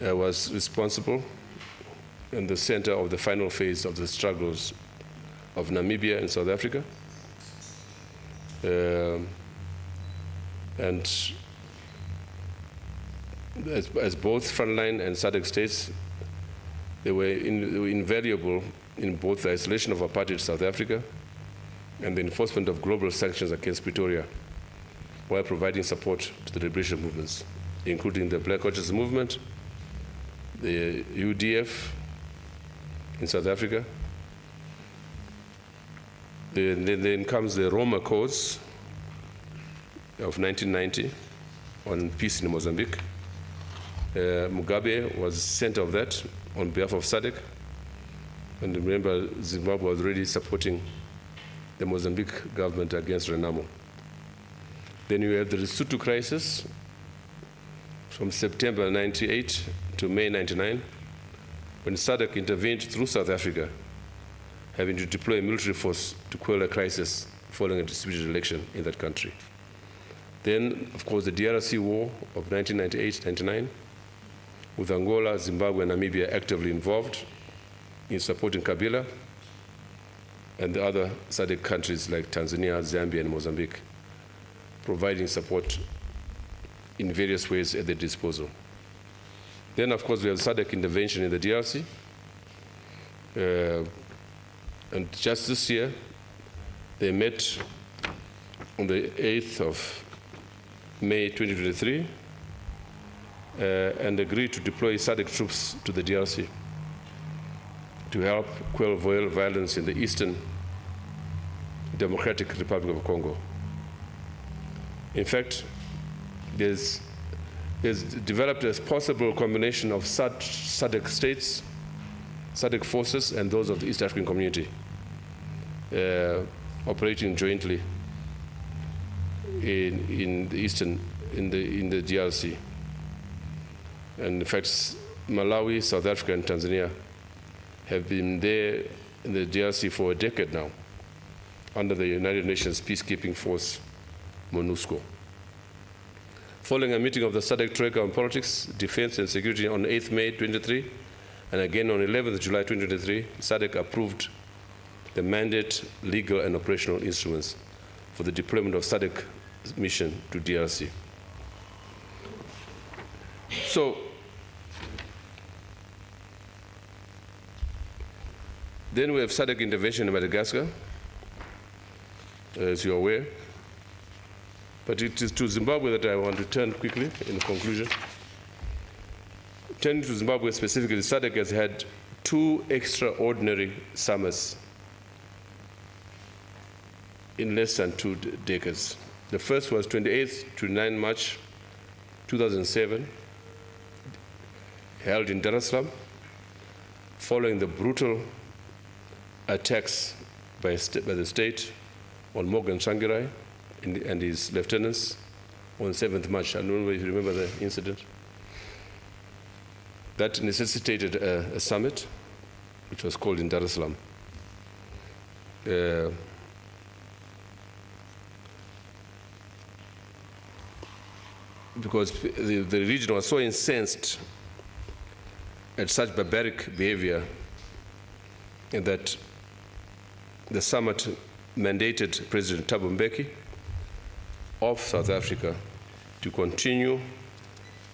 was responsible in the center of the final phase of the struggles of Namibia and South Africa. And as both frontline and SADC states, they were invaluable in both the isolation of apartheid South Africa and the enforcement of global sanctions against Pretoria, while providing support to the liberation movements, including the Black Watches movement, the UDF in South Africa. Then comes the Roma Codes of 1990 on peace in Mozambique. Mugabe was center of that on behalf of SADC. And remember, Zimbabwe was already supporting the Mozambique government against Renamo. Then you have the Lesotho crisis from September 98 to May 99, when SADC intervened through South Africa, having to deploy a military force to quell a crisis following a disputed election in that country. Then, of course, the DRC war of 1998-99, with Angola, Zimbabwe, and Namibia actively involved in supporting Kabila and the other SADC countries like Tanzania, Zambia, and Mozambique, providing support in various ways at their disposal. Then, of course, we have SADC intervention in the DRC. And just this year, they met on the 8th of May 2023 and agreed to deploy SADC troops to the DRC to help quell violence in the Eastern Democratic Republic of Congo. In fact, there's developed a possible combination of SADC states, SADC forces, and those of the East African community operating jointly in the DRC. And in fact, Malawi, South Africa, and Tanzania have been there in the DRC for a decade now, under the United Nations peacekeeping force, MONUSCO. Following a meeting of the SADC Troika on politics, defense, and security on 8th May 23, And again, on 11th July 2023, SADC approved the mandate, legal and operational instruments for the deployment of SADC mission to DRC. So, then we have SADC intervention in Madagascar, as you're aware. But it is to Zimbabwe that I want to turn quickly in conclusion. Turning to Zimbabwe specifically, SADC has had 2 extraordinary summits in less than 2 decades. The first was 28th to 9 March 2007, held in Dar es Salaam, following the brutal attacks by the state on Morgan Tsvangirai and his lieutenants on 7th March. I don't know if you remember the incident. That necessitated a summit, which was called in Dar es Salaam. Because the region was so incensed at such barbaric behavior that the summit mandated President Thabo Mbeki of South Africa to continue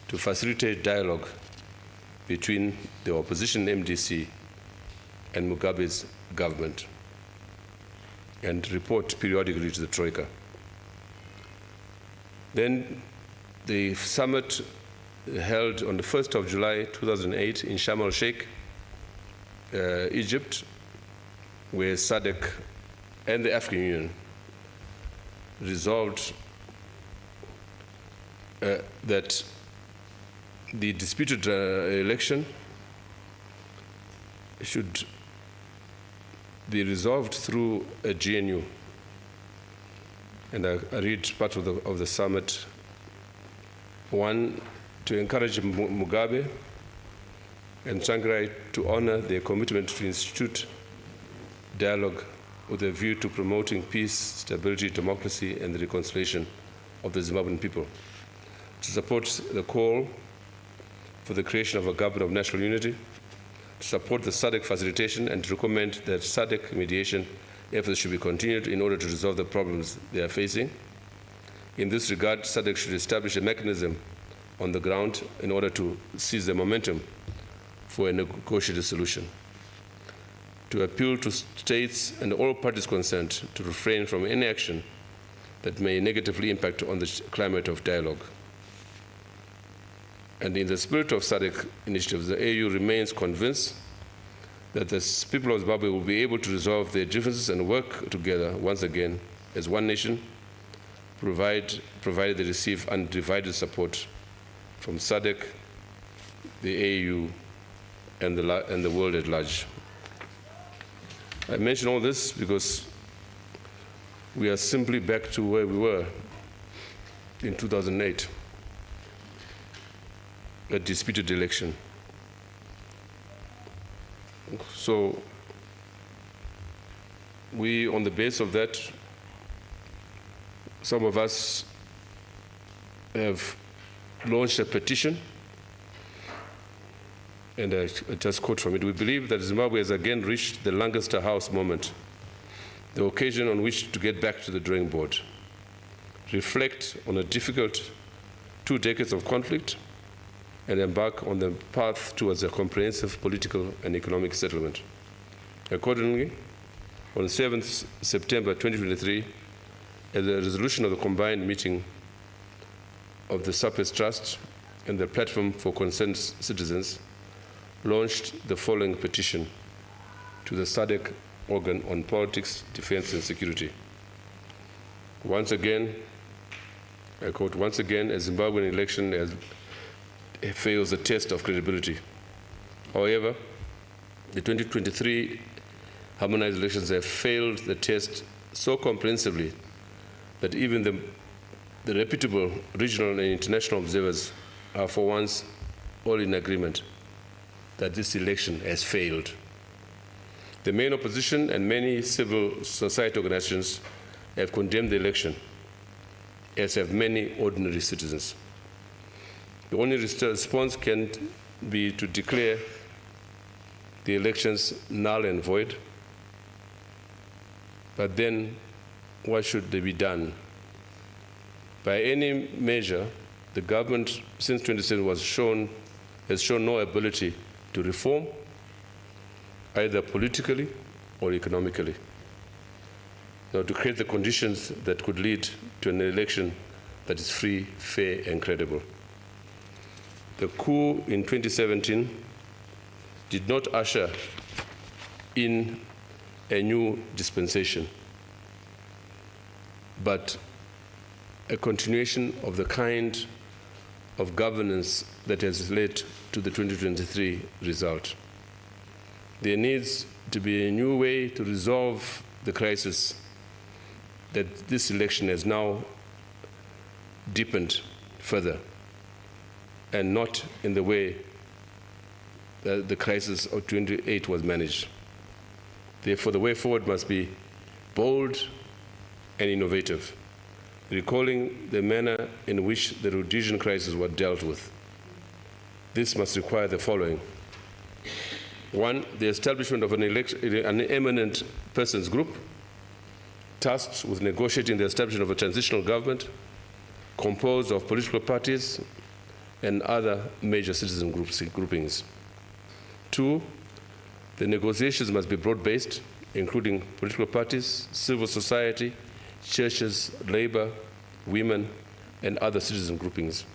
to facilitate dialogue between the opposition MDC and Mugabe's government and report periodically to the Troika. Then the summit held on the 1st of July 2008 in Sharm el-Sheikh, Egypt, where SADC and the African Union resolved that the disputed election should be resolved through a GNU. And I read part of the summit. 1, to encourage Mugabe and Tsvangirai to honor their commitment to institute dialogue with a view to promoting peace, stability, democracy, and the reconciliation of the Zimbabwean people. To support the call for the creation of a government of national unity, to support the SADC facilitation, and to recommend that SADC mediation efforts should be continued in order to resolve the problems they are facing. In this regard, SADC should establish a mechanism on the ground in order to seize the momentum for a negotiated solution. To appeal to states and all parties concerned to refrain from any action that may negatively impact on the climate of dialogue. And in the spirit of SADC initiatives, the AU remains convinced that the people of Zimbabwe will be able to resolve their differences and work together once again as one nation, provided they receive undivided support from SADC, the AU, and the world at large. I mention all this because we are simply back to where we were in 2008, a disputed election. So we, on the basis of that, some of us have launched a petition, and I just quote from it. We believe that Zimbabwe has again reached the Lancaster House moment, the occasion on which to get back to the drawing board, reflect on a difficult 2 decades of conflict, and embark on the path towards a comprehensive political and economic settlement. Accordingly, on 7th September 2023, at the resolution of the combined meeting of the Surplus Trust and the Platform for Concerned Citizens, launched the following petition to the SADC organ on politics, defense, and security. Once again, I quote, once again, a Zimbabwean election fails the test of credibility. However, the 2023 harmonized elections have failed the test so comprehensively that even the reputable regional and international observers are for once all in agreement that this election has failed. The main opposition and many civil society organizations have condemned the election, as have many ordinary citizens. The only response can be to declare the elections null and void. But then, what should be done? By any measure, the government since 2017 has shown no ability to reform, either politically or economically. Now, to create the conditions that could lead to an election that is free, fair, and credible. The coup in 2017 did not usher in a new dispensation, but a continuation of the kind of governance that has led to the 2023 result. There needs to be a new way to resolve the crisis that this election has now deepened further, and not in the way that the crisis of 28 was managed. Therefore, the way forward must be bold and innovative, recalling the manner in which the Rhodesian crisis was dealt with. This must require the following. One, the establishment of an eminent persons group tasked with negotiating the establishment of a transitional government composed of political parties and other major citizen groupings. Two, the negotiations must be broad-based, including political parties, civil society, churches, labor, women, and other citizen groupings.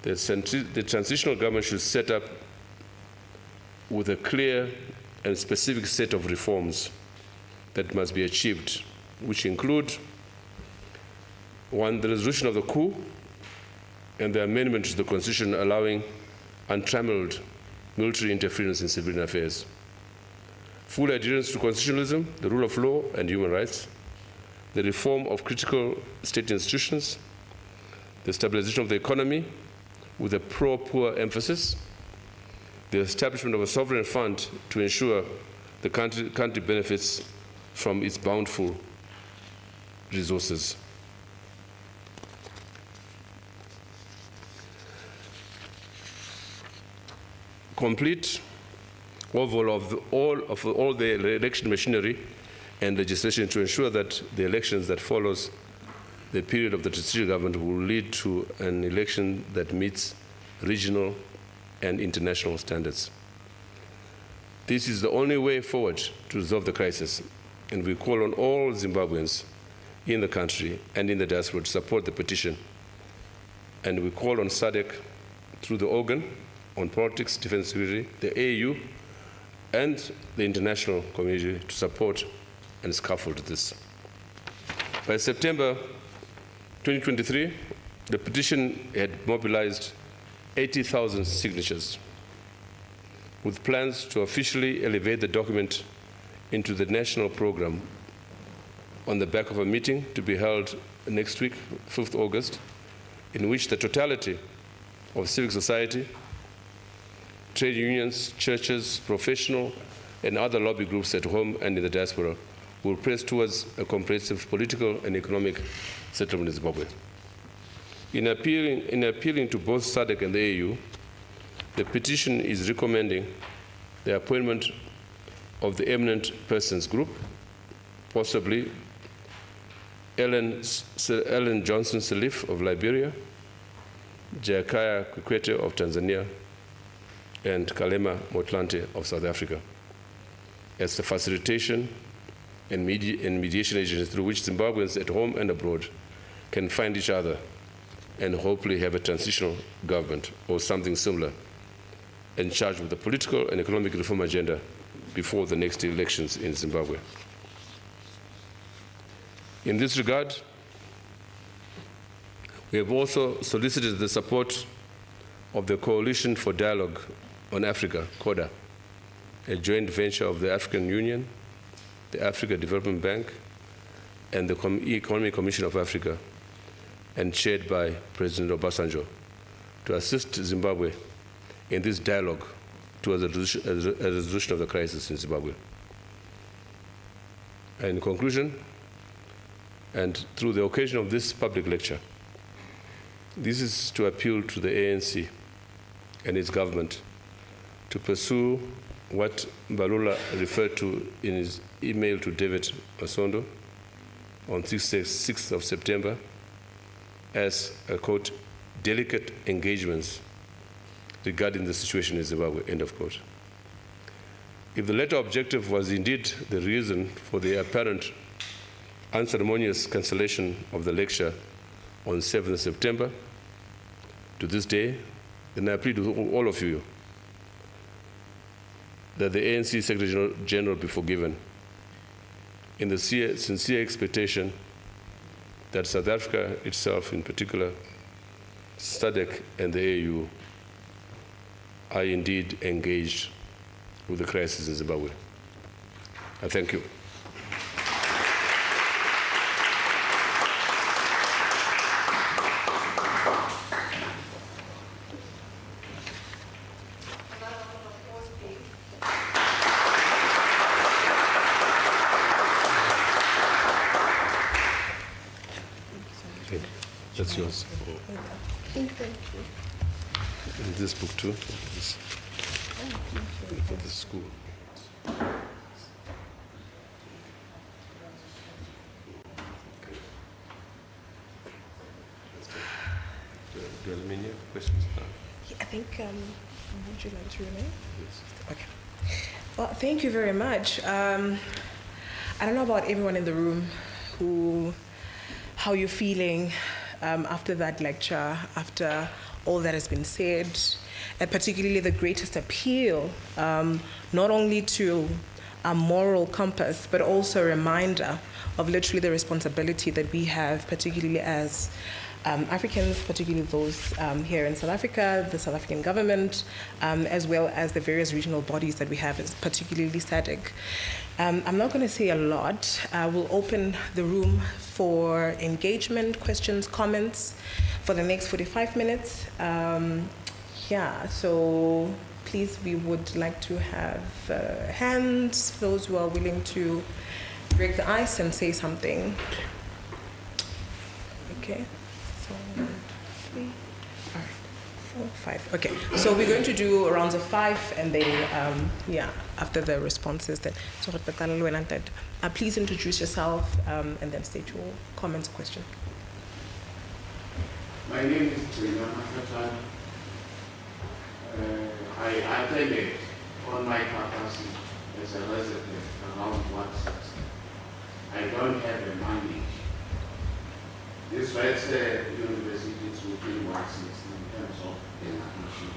The transitional government should set up with a clear and specific set of reforms that must be achieved, which include, one, the resolution of the coup and the amendment to the Constitution allowing untrammeled military interference in civilian affairs, full adherence to constitutionalism, the rule of law, and human rights, the reform of critical state institutions, the stabilization of the economy with a pro-poor emphasis, the establishment of a sovereign fund to ensure the country benefits from its bountiful resources. Complete overhaul of all the election machinery and legislation to ensure that the elections that follows the period of the transitional government will lead to an election that meets regional and international standards. This is the only way forward to resolve the crisis, and we call on all Zimbabweans in the country and in the diaspora to support the petition. And we call on SADC through the organ on politics, defense, security, the AU, and the international community to support and scaffold this. By September 2023, the petition had mobilized 80,000 signatures, with plans to officially elevate the document into the national program on the back of a meeting to be held next week, 5th August, in which the totality of civic society, trade unions, churches, professional, and other lobby groups at home and in the diaspora will press towards a comprehensive political and economic settlement in Zimbabwe. In appealing to both SADC and the AU, the petition is recommending the appointment of the eminent persons group, possibly Ellen Johnson Sirleaf of Liberia, Jakaya Kikwete of Tanzania, and Kgalema Motlanthe of South Africa, as the facilitation and mediation agencies through which Zimbabweans at home and abroad can find each other and hopefully have a transitional government or something similar and charged with the political and economic reform agenda before the next elections in Zimbabwe. In this regard, we have also solicited the support of the Coalition for Dialogue on Africa, CODA, a joint venture of the African Union, the Africa Development Bank, and the Economic Commission of Africa, and chaired by President Obasanjo, to assist Zimbabwe in this dialogue towards a resolution of the crisis in Zimbabwe. And in conclusion, and through the occasion of this public lecture, this is to appeal to the ANC and its government to pursue what Mbalula referred to in his email to David Masondo on 6th of September as, quote, delicate engagements regarding the situation in Zimbabwe, end of quote. If the latter objective was indeed the reason for the apparent unceremonious cancellation of the lecture on 7th September to this day, then I plead with all of you that the ANC Secretary General be forgiven in the sincere expectation that South Africa itself, in particular, SADC and the AU, are indeed engaged with the crisis in Zimbabwe. I thank you. That's yours. Thank you. And this book too, for the school. Do you have any questions? Yeah, I think, would you like to remain? Yes. Okay. Well, thank you very much. I don't know about everyone in the room how you're feeling after that lecture, after all that has been said, and particularly the greatest appeal, not only to a moral compass, but also a reminder of literally the responsibility that we have, particularly as Africans, particularly those here in South Africa, the South African government, as well as the various regional bodies that we have, particularly SADC. I'm not going to say a lot. We'll open the room for engagement, questions, comments for the next 45 minutes. So please, we would like to have hands, those who are willing to break the ice and say something. Okay. So 1, 2, 3, all right, 4, 5. Okay, so we're going to do rounds of 5, and then after the responses, then please introduce yourself and then state your comments or question. My name is Ibbo Mandaza. I attended on my capacity as a resident around ORTSoL. I don't have a mandate. This right university is within ORTSoL in terms of demarcation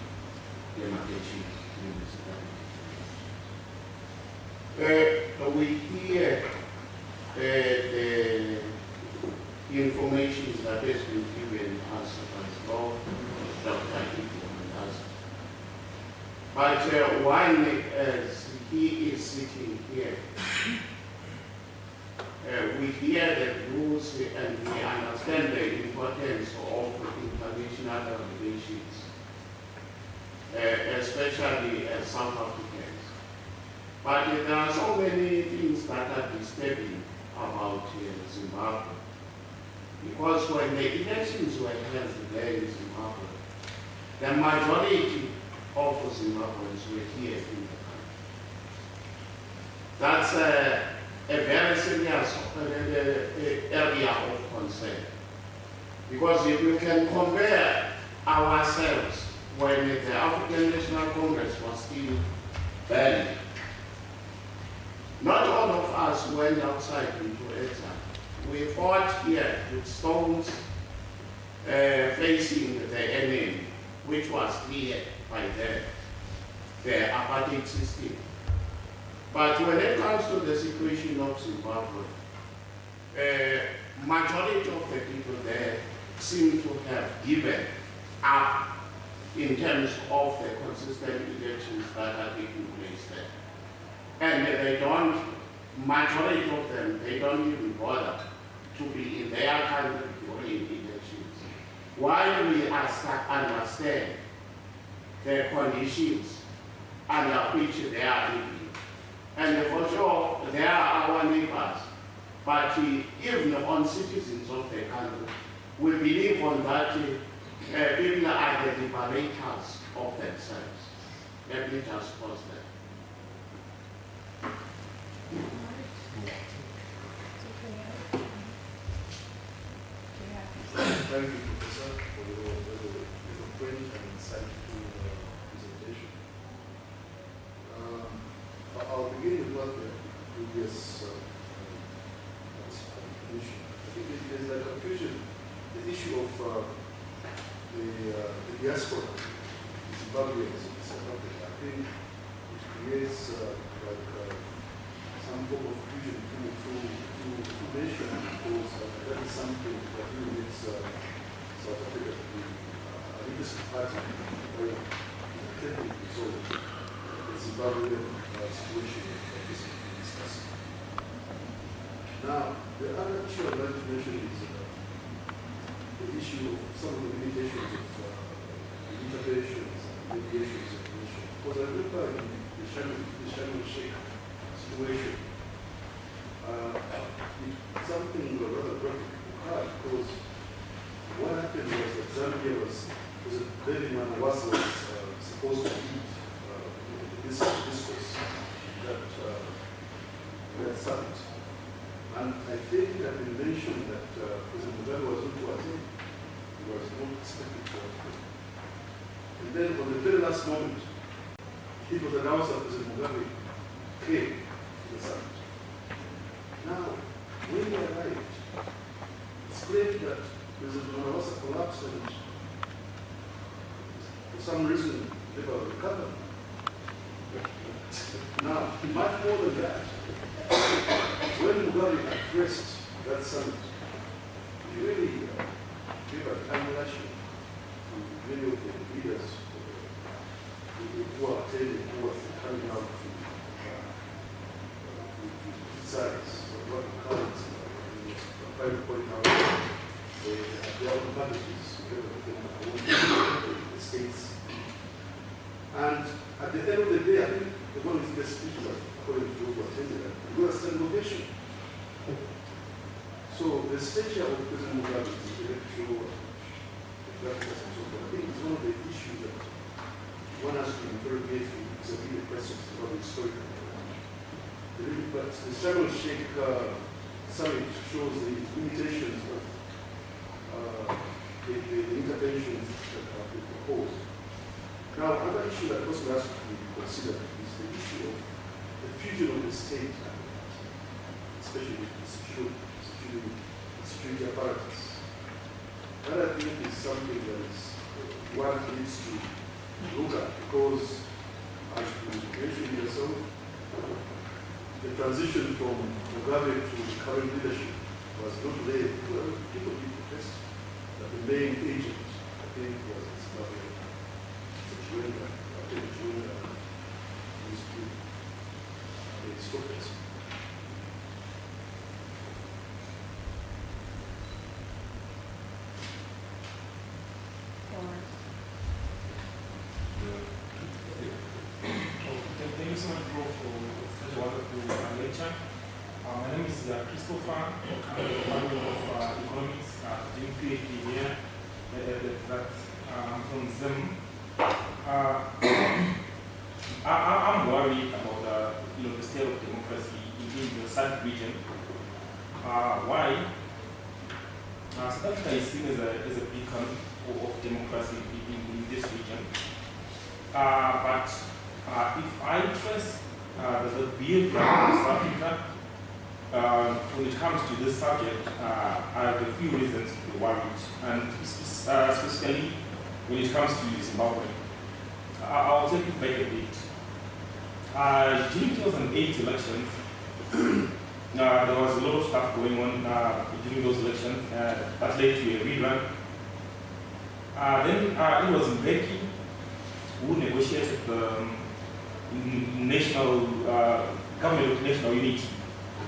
we hear the information that has been given us by Dr. Ibbo Mandaza. But one, as he is sitting here, we hear the rules and we understand the importance of international relations, especially as South Africans. But there are so many things that are disturbing about Zimbabwe. Because when the elections were held there in Zimbabwe, the majority of Zimbabweans were here in the country. That's a very serious area of concern. Because if we can compare ourselves when the African National Congress was still valid, not all of us went outside into exile. We fought here with stones facing the enemy, which was cleared by them, the apartheid system. But when it comes to the situation of Zimbabwe, majority of the people there seem to have given up in terms of the consistent elections that are taking place there. And they don't, majority of them, they don't even bother to be in their country during elections. While we understand the conditions under which they are living. And for sure, they are our neighbors. But even on citizens of the country, we believe on that people are the liberators of themselves. Let me just pause there. Thank you, Professor, for your eloquent and insightful presentation. I'll begin with what the previous contribution. I think there's a confusion, the issue of the diaspora, Zimbabweans in South Africa. I think it creates some form of fusion through nation, because that is something that really makes South Africa to be a legacy party very intently resolve the Zimbabwean situation that is being discussed. Now, the other issue I'd like to mention is the issue of some of the limitations of interventions and mediations of the nation. Because I remember in the Shannon Sheikh situation, something rather graphic because what happened was that Zambia was President Mandaza was supposed to lead this discourse that summit. And I think it had been mentioned that President Mugabe was not to attend. He was not expected to attend. And then on the very last moment, it was announced that President Mugabe came to the summit. Now, when he arrived, it's claimed that President Mandaza collapsed and for some reason never recovered. Now, much more than that, when Mugabe addressed that summit, he really gave a time lecture to many of the leaders who are attending, who are coming out to criticize what the current private point out their own packages, the states. And at the end of the day, I think the one is the speech was according to those who attended that, it was a segregation. So the stature of President Mugabe is intellectual, graphics and so forth. I think it's one of the issues that one has to interrogate vis-a-vis the questions about the historical. But the Sharm el-Sheikh summit shows the limitations of the interventions that have been proposed. Now, another issue that also has to be considered is the issue of the fusion of the state, especially the security apparatus. That I think is something that is one needs to look at, because as you mentioned yourself, the transition from Mugabe to the current leadership was not there. Well, people did protest that the main agent, I think, was in Zimbabwe. After the Juvenile used to stop it. Thank you so much, bro, for such a wonderful lecture. My name is Christopher. I'm the Department of Economics, doing PhD here. I'm from Zim. I'm worried about the state of democracy in the SADC region. Why? South Africa is seen as a beacon of democracy in this region. But if I trace the behavior of South Africa when it comes to this subject, I have a few reasons to be worried, and specifically when it comes to Zimbabwe. I'll take it back a bit. During 2008 elections, there was a lot of stuff going on during those elections that led to a rerun. Then it was Mbeki who negotiated the national government of national unity,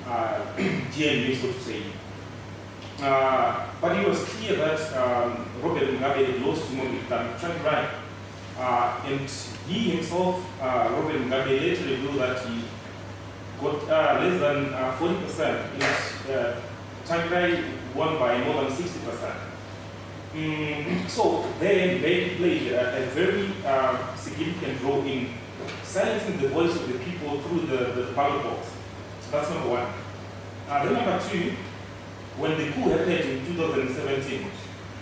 GNU, so to say. But it was clear that Robert Mugabe had lost to Tsvangirai. And he himself, Robert Mugabe, later revealed that he got less than 40%. Tsvangirai won by more than 60%. So then they played a very significant role in silencing the voice of the people through the ballot box. that's number one. Then number two, when the coup happened in 2017,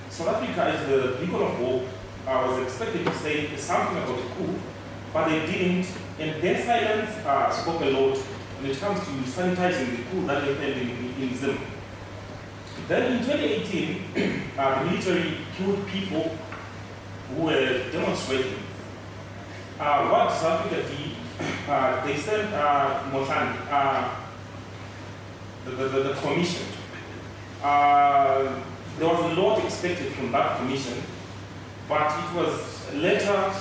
South Africa is the beacon of hope. I was expected to say something about the coup, but they didn't, and their silence spoke a lot when it comes to sanitizing the coup that happened in Zimbabwe. Then in 2018, the military killed people who were demonstrating. What South Africa did, they sent Motlanthe, the commission. There was a lot expected from that commission, but it was later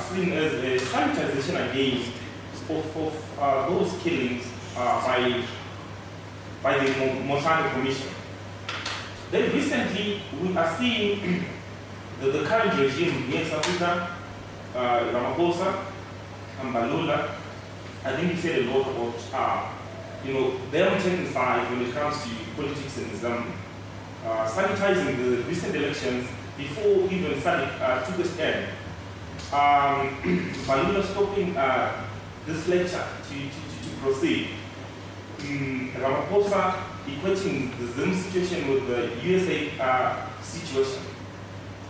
seen as a sanitization again of those killings by the Motlanthe commission. Then recently, we are seeing the current regime here in South Africa, Ramaphosa and Balula. I think he said a lot about them taking sides when it comes to politics in Zimbabwe. Sanitizing the recent elections before even SADC took a stand. Balula stopping this lecture to proceed. Ramaphosa equating the Zim situation with the USA situation.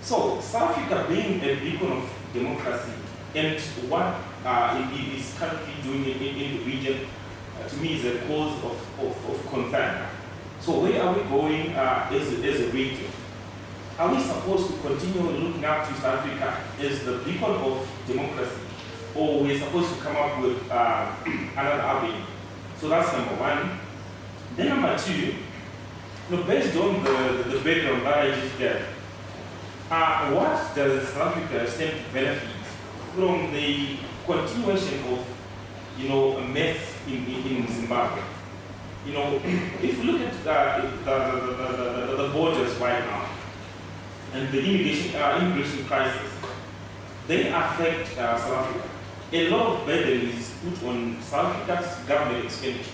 So South Africa being a beacon of democracy and what it is currently doing in the region, to me is a cause of concern. So where are we going as a region? Are we supposed to continue looking up to South Africa as the beacon of democracy, or we're supposed to come up with another avenue? So that's number one. Then number two, based on the background that I just gave, what does South Africa stand to benefit from the continuation of a mess in Zimbabwe? If you look at the borders right now and the immigration crisis, they affect South Africa. A lot of burden is put on South Africa's government expenditure.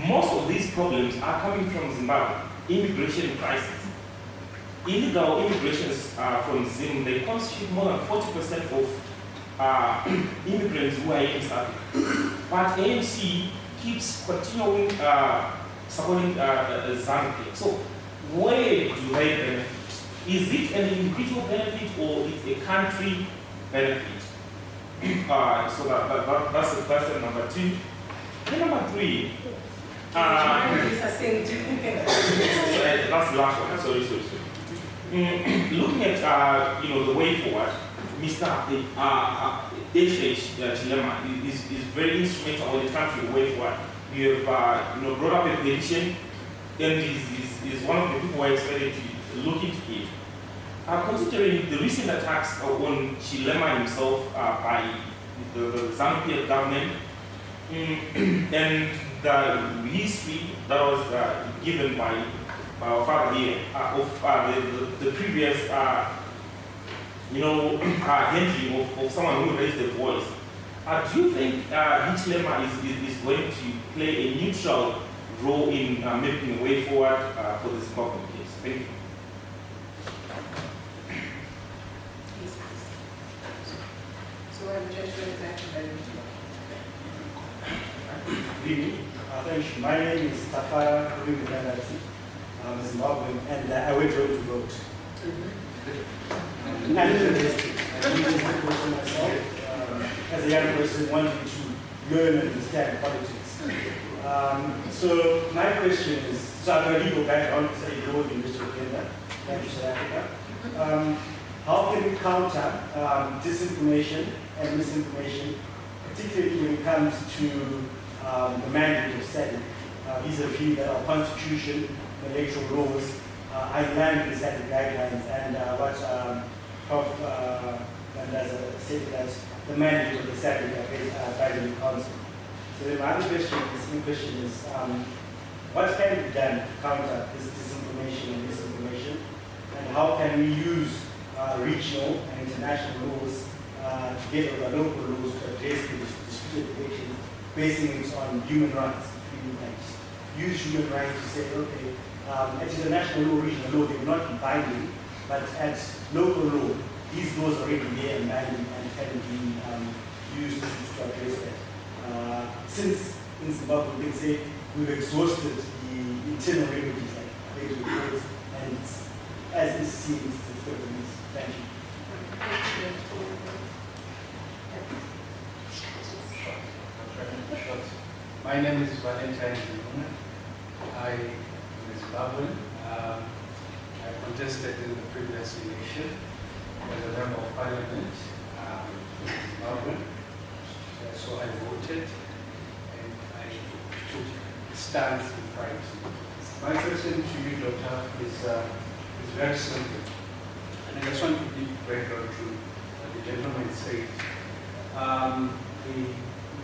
Most of these problems are coming from Zimbabwe. Immigration crisis. Illegal immigrations from Zimbabwe, they constitute more than 40% of immigrants who are in South Africa. But ANC keeps continuing supporting Zambia. So where do they benefit? Is it an individual benefit or is it a country benefit? So that's number two. Then number three. That's the last one. Sorry. Looking at the way forward, Mr. H.H. Chilema is very instrumental when it comes to the way forward. You have brought up a petition, and is one of the people who are expected to look into it. Considering the recent attacks on Chilema himself by the Zambian government, and the history that was given by our father here of the previous handling of someone who raised their voice. Do you think Chilema is going to play a neutral role in making a way forward for the Zimbabwean case? Thank you. So I'm just going back to the Thank you. My name is Tafara Ibbo Mandaza. I'm a Zimbabwean, and I went home to vote. I'm interested. I did vote myself as a young person wanting to learn and understand politics. So my question is, so I have a legal background, so you go in Mr. Kenya, thank you, South Africa. How can we counter disinformation and misinformation, particularly when it comes to the mandate of SADC, vis-a-vis our constitution, the electoral laws, are in line with the SADC guidelines, and what Prof. Mandaza said, that the mandate of the SADC Guiding Council. So then my other question is, what can be done to counter this disinformation and misinformation, and how can we use regional and international laws together with our local laws to address the disputed elections, basing it on human rights? Use human rights to say, okay, at international law, regional law, they will not be binding, but at local law, these laws are already there and binding and can be used to address that. Since in Zimbabwe, we can say we've exhausted the internal remedies like labor reports, and as is seen, it's the release. Thank you. My name is Valentine Zimuna. I am Zimbabwean. I contested in the previous election as a member of parliament in Zimbabwe. So I voted and I took a stance in fight. My question to you, Doctor, is very simple. And I just want to give background to what the gentleman said.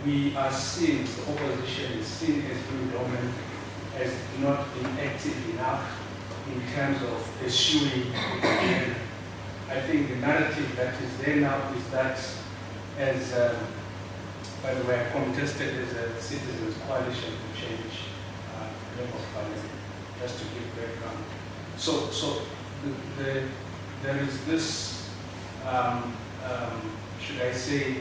We are seen, the opposition is seen as being dominant, as not being active enough in terms of pursuing the agenda. I think the narrative that is there now is that as, by the way, I contested as a Citizens Coalition to change member of parliament, just to give background. So there is this, should I say,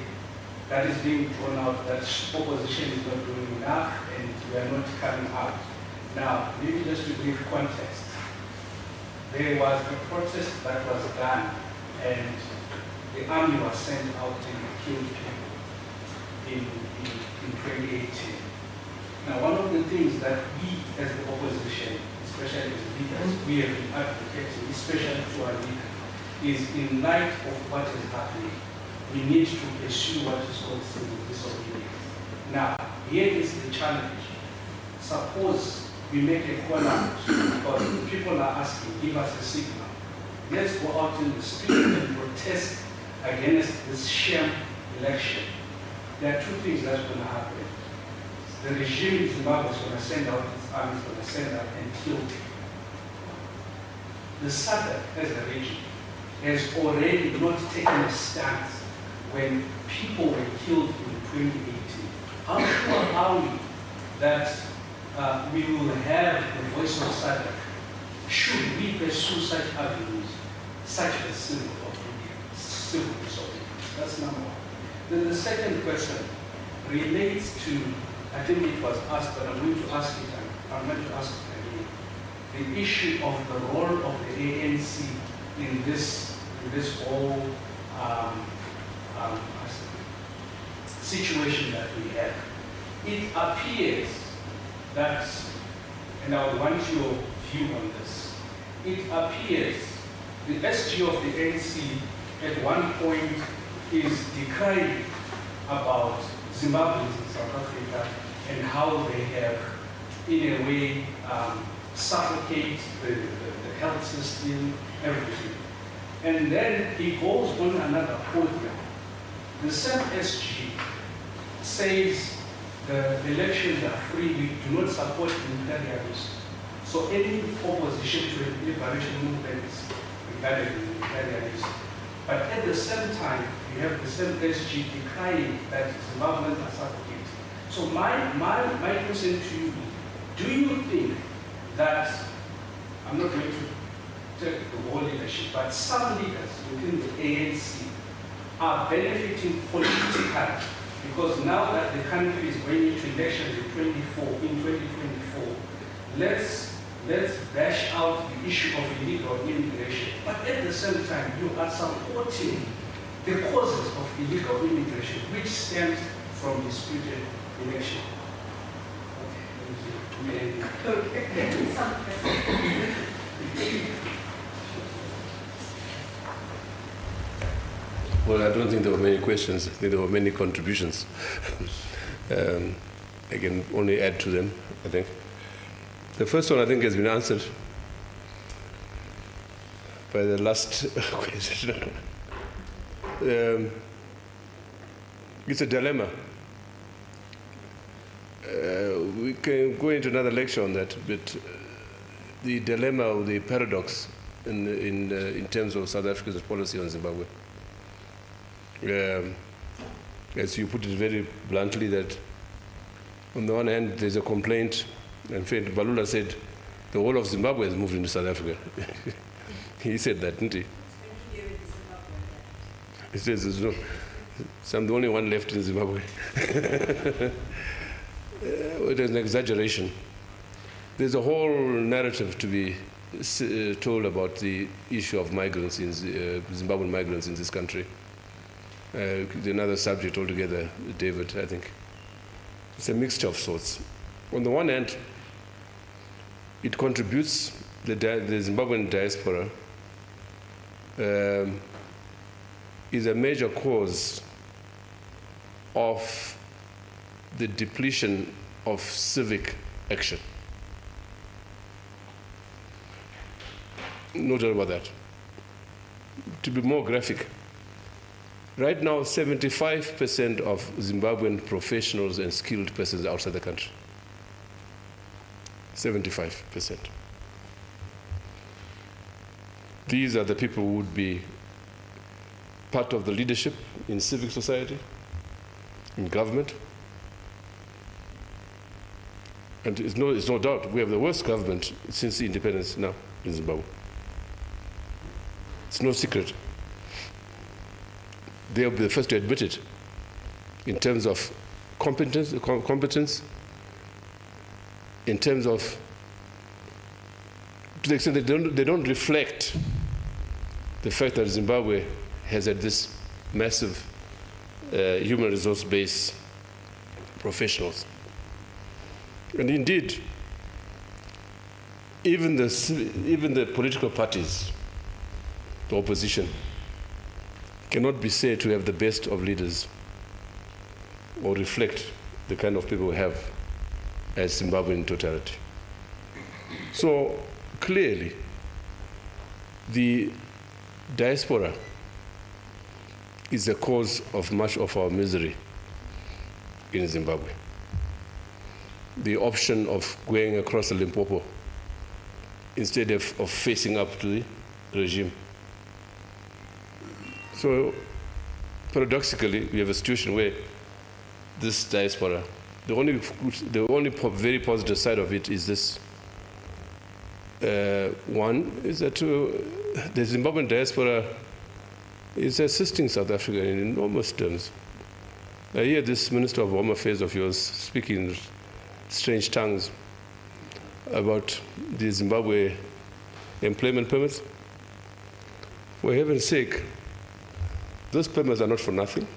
that is being drawn out that opposition is not doing enough and we are not coming out. Now, maybe just to give context, there was a protest that was done and the army was sent out and killed people in 2018. Now, one of the things that we as the opposition, especially as leaders, we have been advocating, especially to our leader, is in light of what is happening, we need to pursue what is called civil disobedience. Now, here is the challenge. Suppose we make a call out because people are asking, give us a signal. Let's go out in the street and protest against this sham election. There are two things that's going to happen. The regime in Zimbabwe is going to send out its army, is going to send out and kill people. The SADC as a region has already not taken a stance when people were killed in 2018. How sure are we that we will have the voice of SADC should we pursue such avenues, such as civil disobedience? That's number one. Then the second question relates to, I think it was asked, but I'm going to ask it again, the issue of the role of the ANC in this whole situation that we have. It appears that, and I would want your view on this, it appears the SG of the ANC at one point is decrying about Zimbabweans in South Africa and how they have, in a way, suffocate the health system, everything. And then he goes on another program. The same SG says the elections are free, we do not support imperialism. So any opposition to a liberation movement is regarded as imperialism. But at the same time, you have the same SG decrying that Zimbabweans are suffocating. So my question to you, do you think that, I'm not going to take the whole leadership, but some leaders within the ANC are benefiting politically because now that the country is going into elections in 2024, let's bash out the issue of illegal immigration. But at the same time, you are supporting the causes of illegal immigration, which stems from disputed election. Well, I don't think there were many questions. I think there were many contributions. I can only add to them, I think. The first one, I think, has been answered by the last question. It's a dilemma. We can go into another lecture on that, but the dilemma or the paradox in terms of South Africa's policy on Zimbabwe. As you put it very bluntly, that on the one hand there's a complaint, in fact Balula said the whole of Zimbabwe has moved into South Africa. He said that, didn't he? He says, no, so I'm the only one left in Zimbabwe. it is an exaggeration. There's a whole narrative to be told about the issue of migrants, Zimbabwean migrants in this country. Another subject altogether, David, I think. It's a mixture of sorts. On the one hand, it contributes, the Zimbabwean diaspora is a major cause of the depletion of civic action. No doubt about that. To be more graphic, right now 75% of Zimbabwean professionals and skilled persons are outside the country. 75%. These are the people who would be part of the leadership in civic society, in government. And it's no doubt, we have the worst government since the independence now in Zimbabwe. It's no secret. They'll be the first to admit it in terms of competence, in terms of, to the extent that they don't reflect the fact that Zimbabwe has had this massive human resource base professionals. And indeed, even the political parties, the opposition, cannot be said to have the best of leaders or reflect the kind of people we have as Zimbabwe in totality. So clearly, the diaspora is the cause of much of our misery in Zimbabwe. The option of going across the Limpopo instead of facing up to the regime. So paradoxically, we have a situation where this diaspora, the only very positive side of it is this. One is that the Zimbabwean diaspora is assisting South Africa in enormous terms. I hear this Minister of Home Affairs of yours speaking strange tongues about the Zimbabwe employment permits. For heaven's sake, those permits are not for nothing.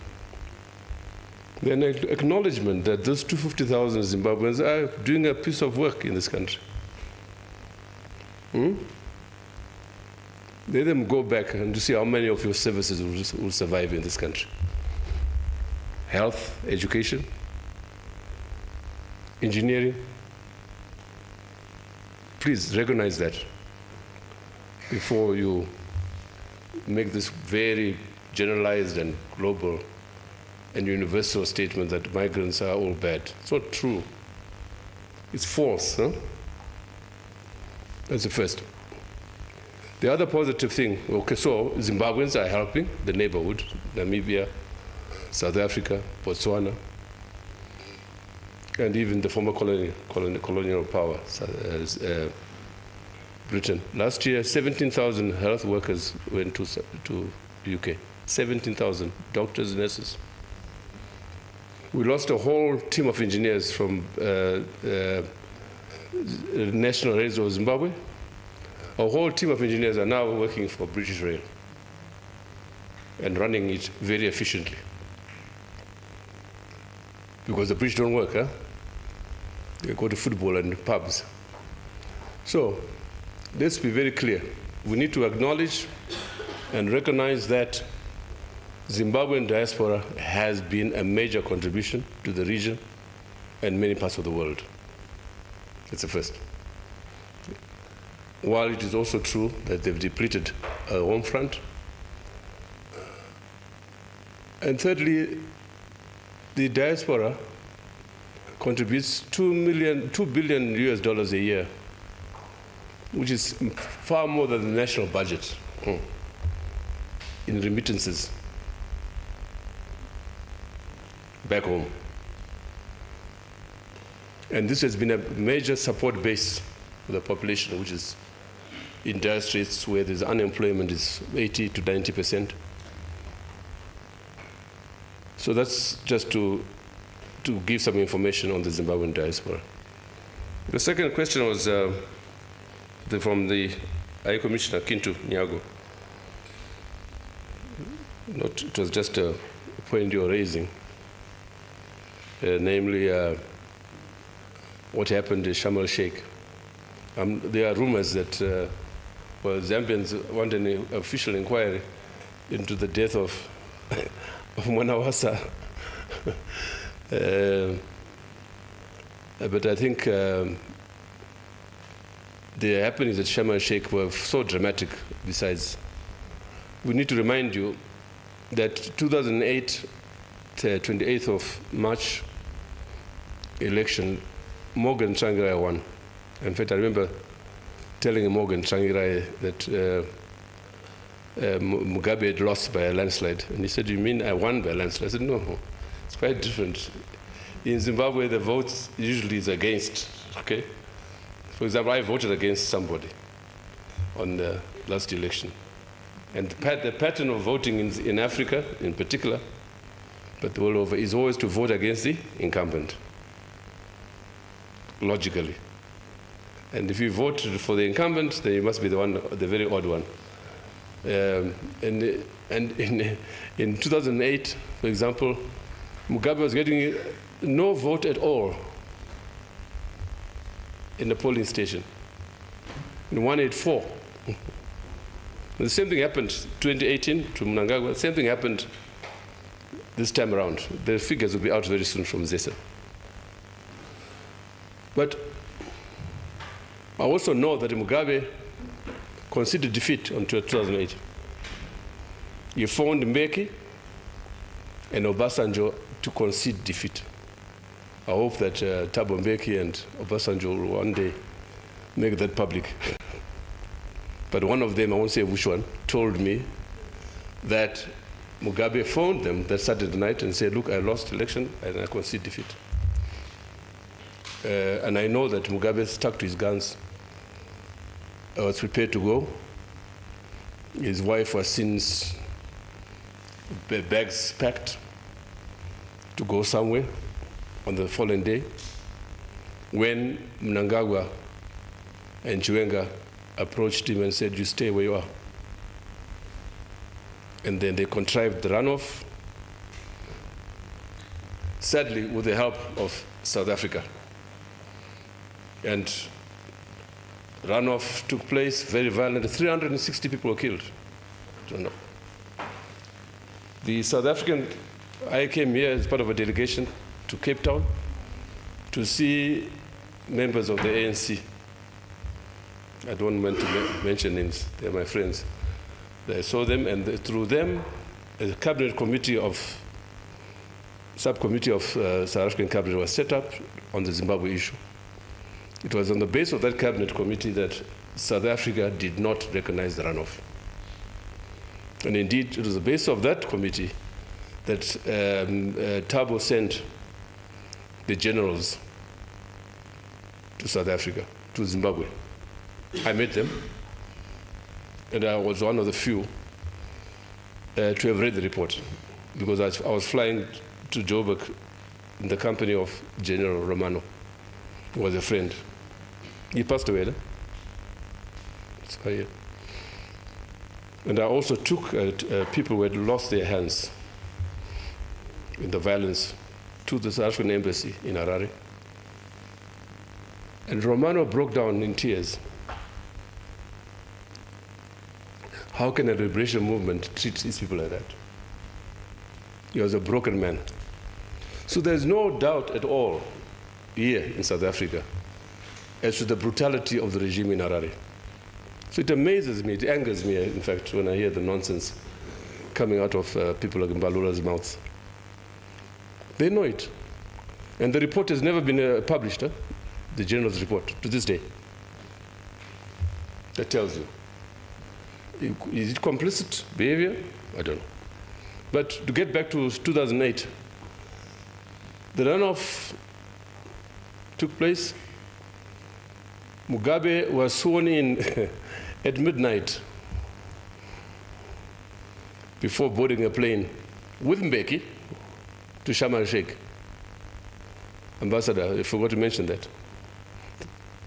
They're an acknowledgement that those 250,000 Zimbabweans are doing a piece of work in this country. Let them go back and to see how many of your services will survive in this country. Health, education, engineering. Please recognize that before you make this very generalized and global and universal statement that migrants are all bad. It's not true. It's false. Huh? That's the first. The other positive thing, okay, so Zimbabweans are helping the neighborhood, Namibia, South Africa, Botswana, and even the former colonial power, Britain. Last year, 17,000 health workers went to UK. 17,000 doctors, nurses. We lost a whole team of engineers from National Rails of Zimbabwe. A whole team of engineers are now working for British Rail and running it very efficiently. Because the British don't work, huh? They go to football and pubs. So let's be very clear. We need to acknowledge and recognize that Zimbabwean diaspora has been a major contribution to the region and many parts of the world. That's the first. While it is also true that they've depleted our home front. And thirdly, the diaspora contributes $2 billion US a year, which is far more than the national budget in remittances back home. And this has been a major support base for the population, which is in dire straits where there's unemployment is 80 to 90%. So that's just to to give some information on the Zimbabwean diaspora. The second question was from the High Commissioner Kintu Nyago. It was just a point you're raising, namely what happened in Sharm el-Sheikh. There are rumors that Zambians want an official inquiry into the death of Mwanawasa. But I think the happenings at Sharm el-Sheikh were so dramatic. Besides, we need to remind you that 2008, 28th of March election, Morgan Tsvangirai won. In fact, I remember telling Morgan Tsvangirai that Mugabe had lost by a landslide. And he said, "You mean I won by a landslide?" I said, "No, it's quite different. In Zimbabwe, the vote usually is against, okay? For example, I voted against somebody on the last election. And the pattern of voting in Africa, in particular, but all over, is always to vote against the incumbent, logically. And if you vote for the incumbent, then you must be the very odd one. And in 2008, for example, Mugabe was getting no vote at all in the polling station, in 184. The same thing happened 2018 to Mnangagwa. The same thing happened this time around. The figures will be out very soon from ZESA. But I also know that Mugabe conceded defeat on 2008. He phoned Mbeki and Obasanjo to concede defeat. I hope that Thabo Mbeki and Obasanjo will one day make that public. But one of them, I won't say which one, told me that Mugabe phoned them that Saturday night and said, "Look, I lost election and I concede defeat." And I know that Mugabe stuck to his guns. I was prepared to go. His wife was since bags packed to go somewhere on the following day when Mnangagwa and Chiwenga approached him and said, "You stay where you are." And then they contrived the runoff, sadly with the help of South Africa. And runoff took place, very violent. 360 people were killed. The South African, I came here as part of a delegation to Cape Town to see members of the ANC. I don't want to mention names, they're my friends. I saw them, and through them, a cabinet committee subcommittee of South African cabinet was set up on the Zimbabwe issue. It was on the basis of that cabinet committee that South Africa did not recognize the runoff. And indeed, it was the basis of that committee that Thabo sent the generals to South Africa, to Zimbabwe. I met them, and I was one of the few to have read the report, because I was flying to Joburg in the company of General Romano, who was a friend. He passed away, so, and I also took people who had lost their hands in the violence to the South African embassy in Harare. And Romano broke down in tears. How can a liberation movement treat these people like that? He was a broken man. So there's no doubt at all here in South Africa as to the brutality of the regime in Harare. So it amazes me, it angers me, in fact, when I hear the nonsense coming out of people like Mbalula's mouths. They know it. And the report has never been published, the general's report, to this day. That tells you. Is it complicit behavior? I don't know. But to get back to 2008, the runoff took place. Mugabe was sworn in at midnight before boarding a plane with Mbeki to Sharm el-Sheikh. Ambassador, I forgot to mention that.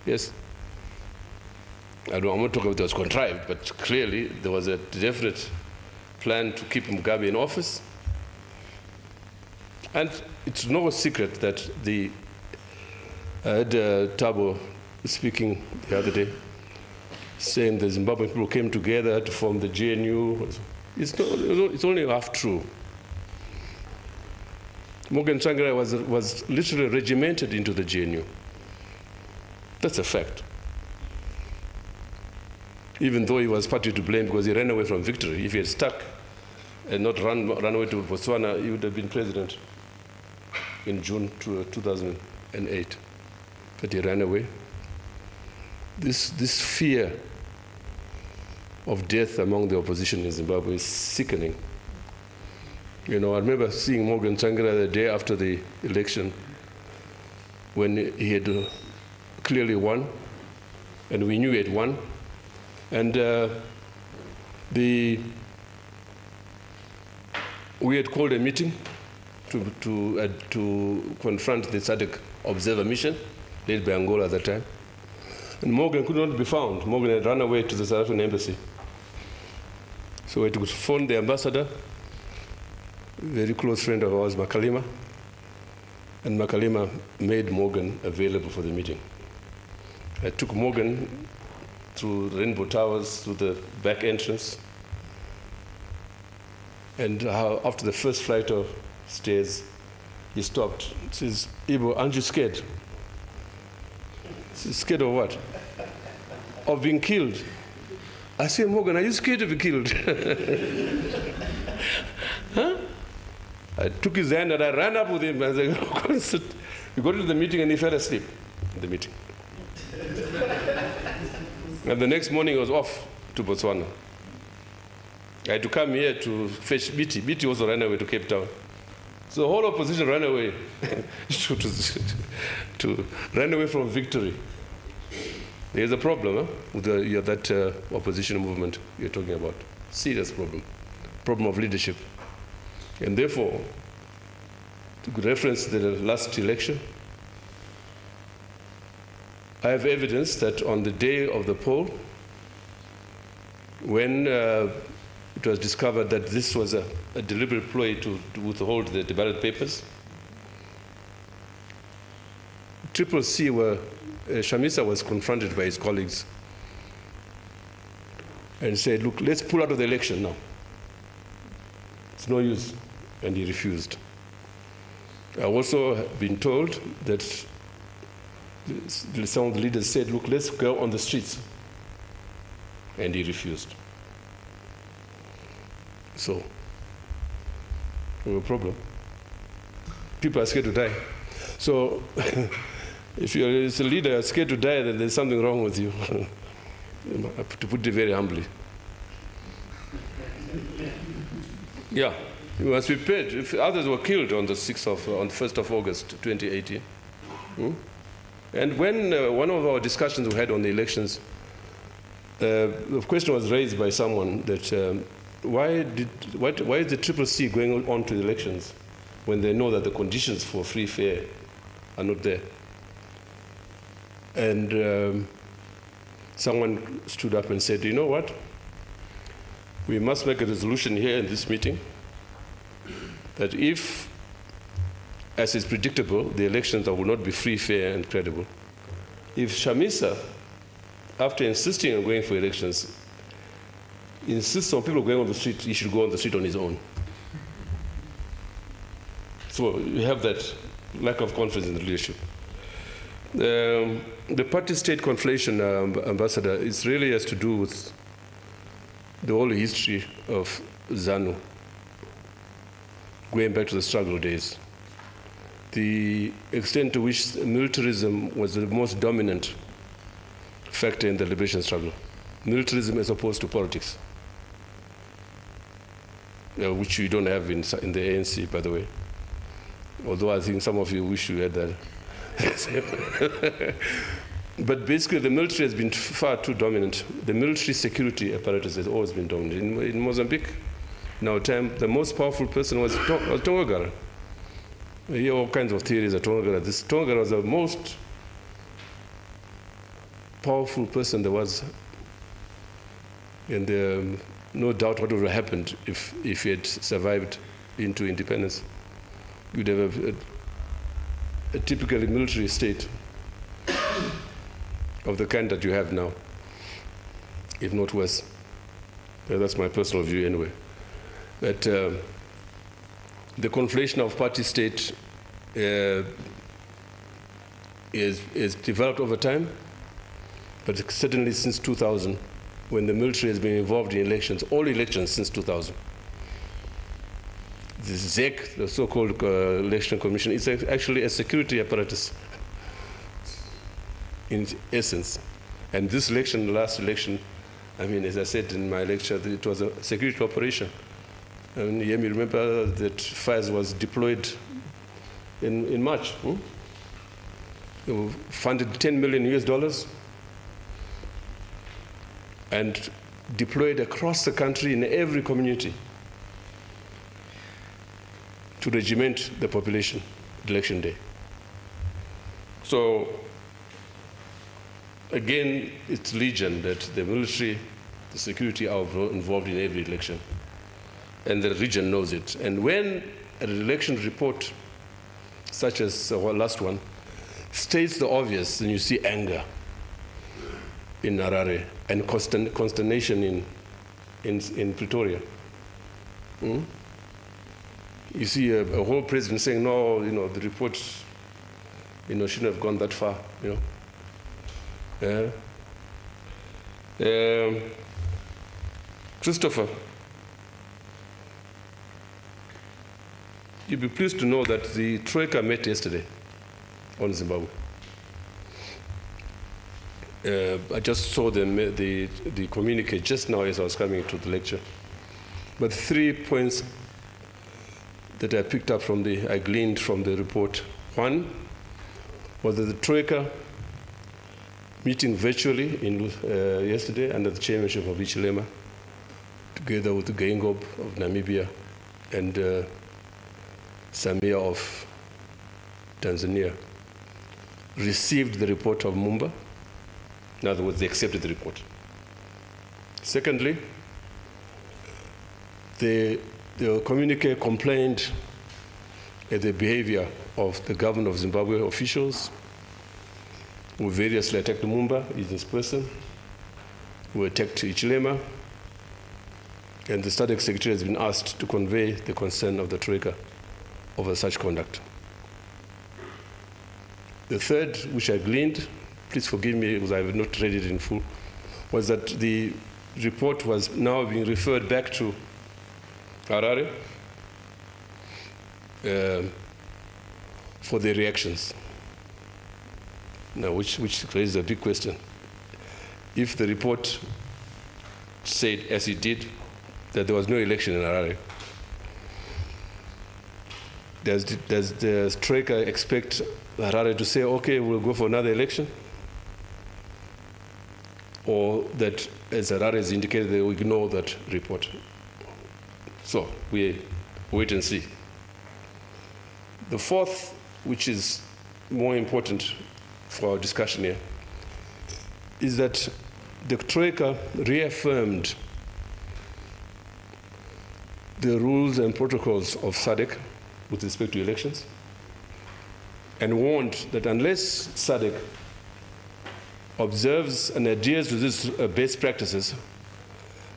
Yes. I'm not talking about it was contrived, but clearly there was a definite plan to keep Mugabe in office. And it's no secret that I had Thabo speaking the other day, saying the Zimbabwean people came together to form the GNU. It's only half true. Morgan Tsvangirai was literally regimented into the GNU. That's a fact. Even though he was partly to blame because he ran away from victory. If he had stuck and not run away to Botswana, he would have been president in June 2008. But he ran away. This fear of death among the opposition in Zimbabwe is sickening. You know, I remember seeing Morgan Tsvangirai the day after the election when he had clearly won, and we knew he had won. And we had called a meeting to confront the SADC observer mission, led by Angola at that time. And Morgan could not be found. Morgan had run away to the South African embassy. So we had to phone the ambassador, a very close friend of ours, Makalima, and Makalima made Morgan available for the meeting. I took Morgan through Rainbow Towers, through the back entrance, and after the first flight of stairs, he stopped. He says, "Ibbo, aren't you scared?" I said, "Scared of what?" "Of being killed." I said, "Morgan, are you scared to be killed?" Huh? I took his hand and I ran up with him. I said, "Go and sit." We got to the meeting and he fell asleep in the meeting. And the next morning, he was off to Botswana. I had to come here to fetch Biti. Biti also ran away to Cape Town. So the whole opposition ran away to run away from victory. There's a problem with that opposition movement you're talking about. Serious problem of leadership. And therefore, to reference the last election, I have evidence that on the day of the poll, when it was discovered that this was a deliberate ploy to withhold the ballot papers, Shamisa was confronted by his colleagues and said, "Look, let's pull out of the election now. It's no use." And he refused. I've also been told that some of the leaders said, "Look, let's go on the streets." And he refused. So, we have a problem. People are scared to die. So, if you're a leader scared to die, then there's something wrong with you, to put it very humbly. Yeah, you must be prepared. If others were killed on the 1st of August, 2018. And when one of our discussions we had on the elections, the question was raised by someone that why is the SADC going on to the elections when they know that the conditions for free fair are not there? And someone stood up and said, "You know what? We must make a resolution here in this meeting that if, as is predictable, the elections will not be free, fair, and credible, if Shamisa, after insisting on going for elections, insists on people going on the street, he should go on the street on his own." So you have that lack of confidence in the leadership. The party-state conflation, Ambassador, is really has to do with the whole history of ZANU, going back to the struggle days. The extent to which militarism was the most dominant factor in the liberation struggle. Militarism as opposed to politics, which you don't have in the ANC, by the way. Although I think some of you wish you had that. But basically, the military has been far too dominant. The military security apparatus has always been dominant. In Mozambique, in our time, the most powerful person was Tongogara. I hear all kinds of theories that Tongara, this Tongara was the most powerful person there was. And no doubt what would have happened if he had survived into independence. You'd have a typically military state of the kind that you have now, if not worse. That's my personal view anyway. That the conflation of party-state is developed over time, but certainly since 2000, when the military has been involved in elections, all elections since 2000. The ZEC, the so-called election commission, is actually a security apparatus in essence. And this election, the last election, I mean, as I said in my lecture, it was a security operation. And you remember that FIRE was deployed in March. It funded $10 million US and deployed across the country in every community to regiment the population election day. So again, it's legion that the military, the security are involved in every election. And the region knows it. And when an election report, such as our last one, states the obvious, then you see anger in Harare and consternation in Pretoria. You see a whole president saying, no, the report, shouldn't have gone that far, Christopher, you'll be pleased to know that the Troika met yesterday on Zimbabwe. I just saw the communique just now as I was coming to the lecture. But 3 points that I picked up I gleaned from the report. One was that the Troika meeting virtually yesterday under the chairmanship of Hichilema, together with the Geingob of Namibia and Samia of Tanzania, received the report of Mumba. In other words, they accepted the report. Secondly, the communique complained at the behavior of the government of Zimbabwe officials who variously attacked Mumba, his person, who attacked Hichilema, and the SADC secretary has been asked to convey the concern of the Troika over such conduct. The third, which I gleaned, please forgive me because I have not read it in full, was that the report was now being referred back to Harare for the reactions. Now, which raises a big question. If the report said, as it did, that there was no election in Harare, does the Troika expect Harare to say, okay, we'll go for another election? Or that, as Harare has indicated, they will ignore that report? So we wait and see. The fourth, which is more important for our discussion here, is that the Troika reaffirmed the rules and protocols of SADC with respect to elections, and warned that unless SADC observes and adheres to these best practices,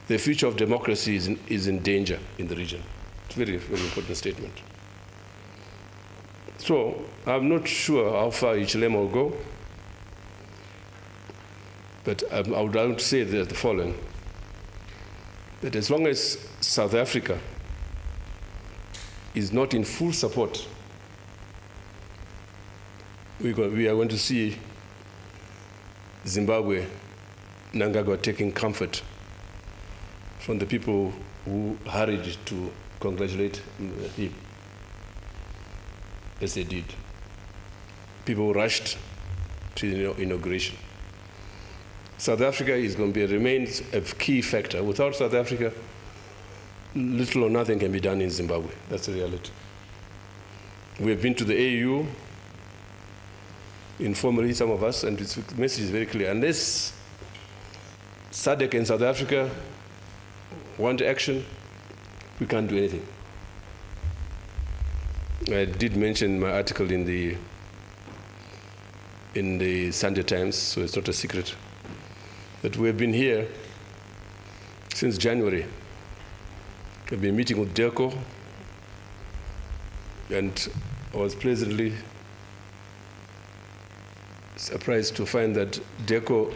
the future of democracy is in danger in the region. It's a very, very important statement. So I'm not sure how far Hichilema will go, but I would like to say the following, that as long as South Africa is not in full support, we are going to see Zimbabwe, Mnangagwa taking comfort from the people who hurried to congratulate him, as they did. People rushed to the inauguration. South Africa remains a key factor. Without South Africa, little or nothing can be done in Zimbabwe. That's the reality. We have been to the AU, informally, some of us, and the message is very clear. Unless SADC and South Africa want action, we can't do anything. I did mention my article in the Sunday Times, so it's not a secret, that we've been here since January. We've been meeting with DERCO, and I was pleasantly surprised to find that DERCO,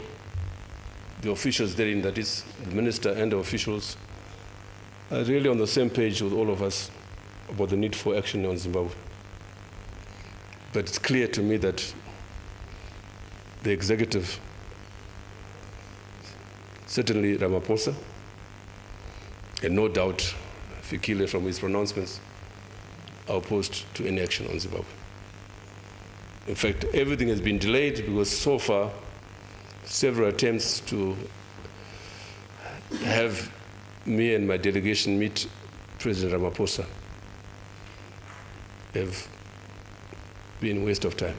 the officials therein, that is, the minister and the officials, are really on the same page with all of us about the need for action on Zimbabwe. But it's clear to me that the executive, certainly Ramaphosa, and no doubt Fikile from his pronouncements, are opposed to any action on Zimbabwe. In fact, everything has been delayed because so far, several attempts to have me and my delegation meet President Ramaphosa have been a waste of time.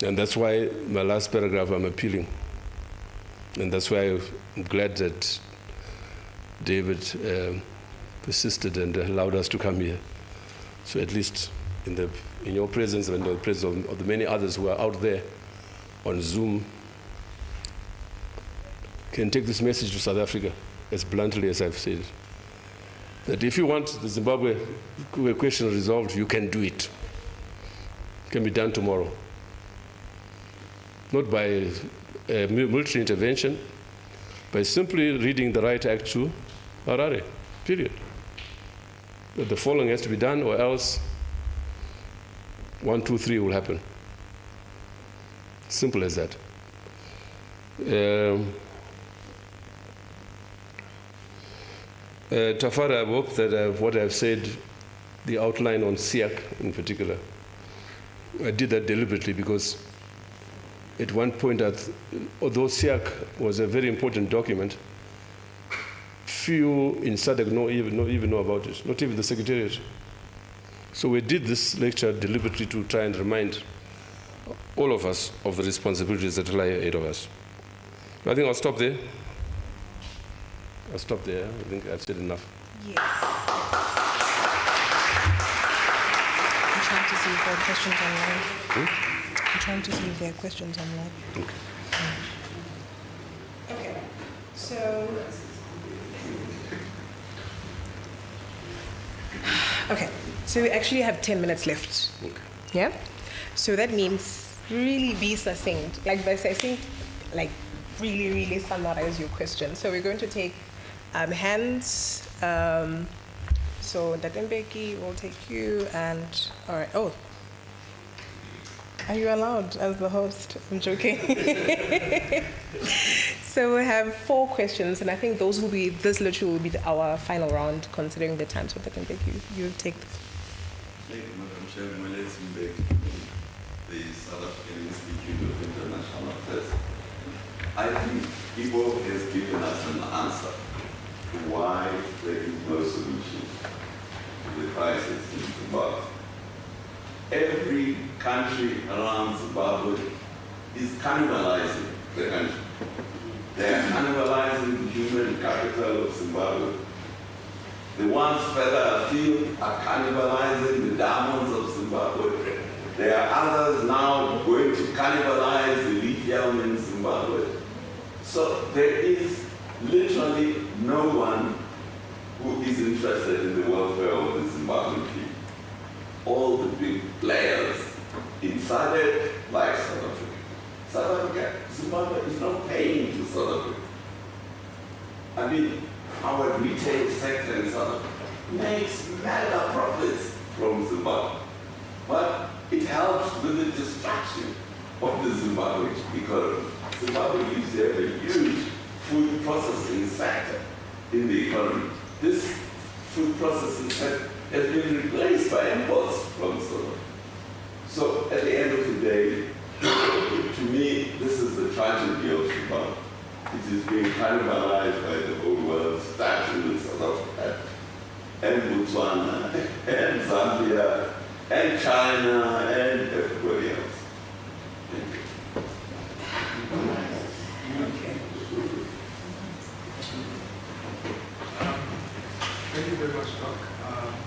And that's why my last paragraph I'm appealing. And that's why I'm glad that David persisted and allowed us to come here. So at least in your presence and the presence of the many others who are out there on Zoom can take this message to South Africa as bluntly as I've said, that if you want the Zimbabwe question resolved, you can do it. It can be done tomorrow. Not by military intervention, by simply reading the Right Act to Harare, period. But the following has to be done, or else 1, 2, 3 will happen. Simple as that. Tafara, I hope that what I've said, the outline on SIAC in particular, I did that deliberately because at one point, although SIAC was a very important document, few in SADC even know about it, not even the Secretariat. So we did this lecture deliberately to try and remind all of us of the responsibilities that lie ahead of us. I think I'll stop there. I think I've said enough. Yes. I'm trying to see if there are questions online. I'm trying to see if there are questions online. Okay. So we actually have 10 minutes left. Okay. Yeah? So that means really be succinct. Like by succinct, like really, really summarize your question. So we're going to take hands. So Datembeki will take you and, all right, oh. Are you allowed as the host? I'm joking. So we have 4 questions, and I think this literally will be our final round, considering the time. So Datembeki, you take them. Thank you, Madam Chairman. Let's back the South African Institute of International Affairs. I think Ibbo has given us an answer to why there is no solution to the crisis in Zimbabwe. Every country around Zimbabwe is cannibalizing the country. They are cannibalizing the human capital of Zimbabwe. The ones further afield are cannibalizing the diamonds of Zimbabwe. There are others now going to cannibalize the lithium in Zimbabwe. So there is literally no one who is interested in the welfare of the Zimbabwean people. All the big players in SADC, like South Africa. South Africa, Zimbabwe is not paying to South Africa. I mean, our retail sector in South Africa makes mega profits from Zimbabwe. But it helps with the destruction of the Zimbabwean economy. Zimbabwe used to have a huge food processing sector in the economy. This food processing sector has been replaced by imports from South Africa. So at the end of the day, to me, this is the tragedy of Zimbabwe. It is being cannibalized by the whole world, starting with South Africa, and Botswana, and Zambia, and China and everybody else. Thank you. Thank you very much, Doc.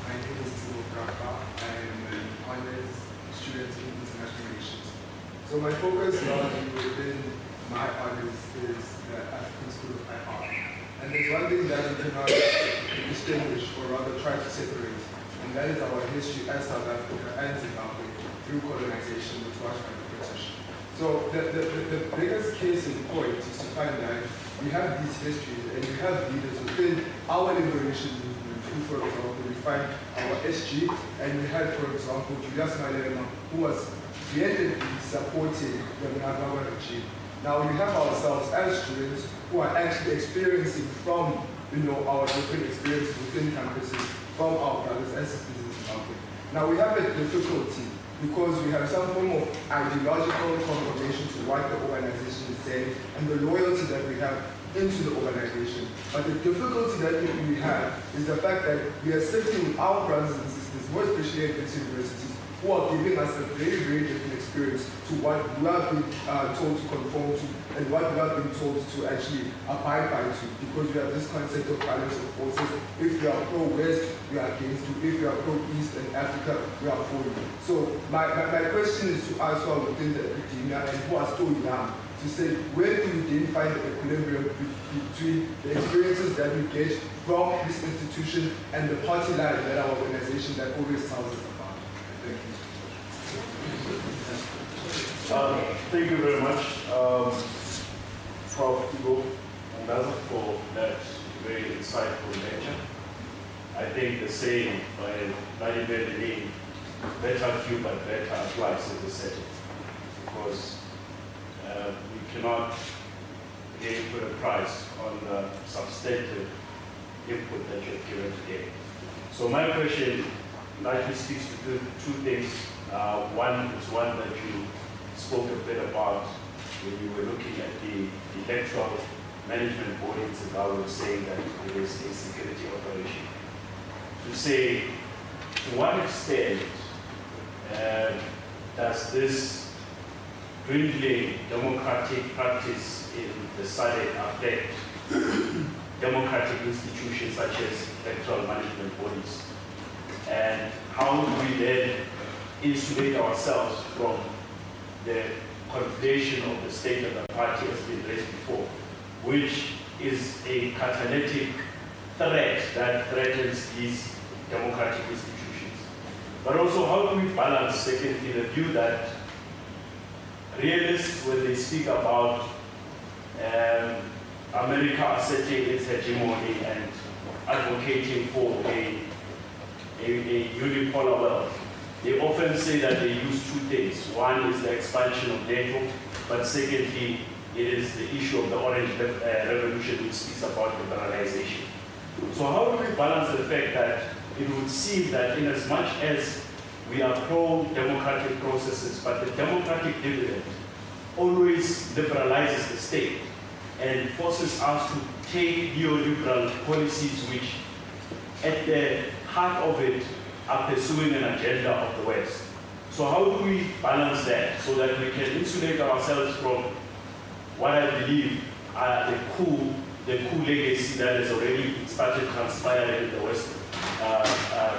My name is Ibbo Mandaza. I am an honors student in international relations. So my focus largely within my honors is the African School of High Art. And there's one thing that we cannot distinguish, or rather try to separate, and that is our history as South Africa and Zimbabwe through colonization, which was by the British. So the biggest case in point is to find that we have these histories and we have leaders within our liberation movement who, for example, we find our SG, and we had, for example, Julius Malema, who was vehemently supporting the Mangawa regime. Now we have ourselves as students who are actually experiencing from, our different experiences within campuses from our brothers and sisters in Zimbabwe. Now we have a difficulty because we have some form of ideological confirmation to what the organization is saying and the loyalty that we have into the organization. But the difficulty that we have is the fact that we are sitting with our brothers and sisters, more especially at these universities, who are giving us a very, very different experience to what we have been told to conform to and what we have been told to actually abide by to, because we have this concept of balance of forces. If we are pro-West, we are against you. If we are pro-East and Africa, we are for you. So my question is to us who are within the academia and who are still young, to say, where do we then find the equilibrium between the experiences that we get from this institution and the party line that our organization that always tells us about? Thank you. Thank you very much, Prof. Ibbo Mandaza, for that very insightful lecture. I think the saying by Nalibele, better few but better applies in the setting, because we cannot really put a price on the substantive input that you've given today. So my question likely speaks to two things. One is one that you spoke a bit about when you were looking at the electoral management board in Zimbabwe, saying that it is a security operation. To say, to what extent does this dwindling democratic practice in the SADC affect democratic institutions such as electoral management bodies? And how do we then insulate ourselves from the conflation of the state of the party as been raised before, which is a catalytic threat that threatens these democratic institutions? But also, how do we balance, secondly, the view that realists, when they speak about America asserting its hegemony and advocating for a unipolar world, they often say that they use two things. One is the expansion of NATO, but secondly, it is the issue of the Orange Revolution, which speaks about liberalization. So how do we balance the fact that it would seem that in as much as we are pro-democratic processes, but the democratic dividend always liberalizes the state and forces us to take neoliberal policies which, at the heart of it, are pursuing an agenda of the West. So how do we balance that so that we can insulate ourselves from what I believe are the coup legacy that has already started transpiring in the West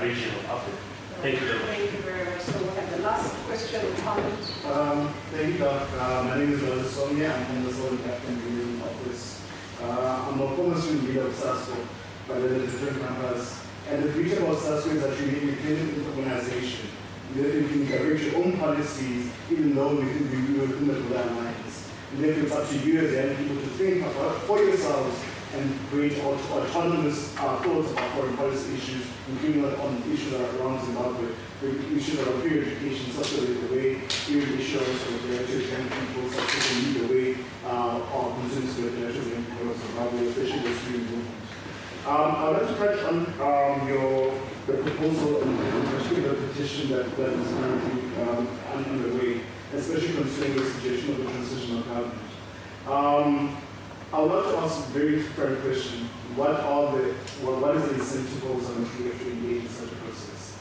region of Africa? Thank you very much. Thank you very much. So we have the last question or comment. Thank you, Doc. My name is ORTSoL. I'm from the Southern African Religion Office. I'm a former student leader of SASO, but at a different campus. And the beauty about SASO is that you're an independent organization. You can direct your own policies, even though within the Global Alliance. And therefore, it's up to you as young people to think about for yourselves and create autonomous thoughts about foreign policy issues, including on issues around Zimbabwe, issues around peer education, such as the way peer issues of the young people, such as the way our concerns with the young people of Zimbabwe, especially the student movement. I'd like to touch on the proposal and especially the petition that is currently underway, especially concerning the suggestion of the transitional government. I would like to ask a very fair question. What is the incentive for Zambia to engage in such a process?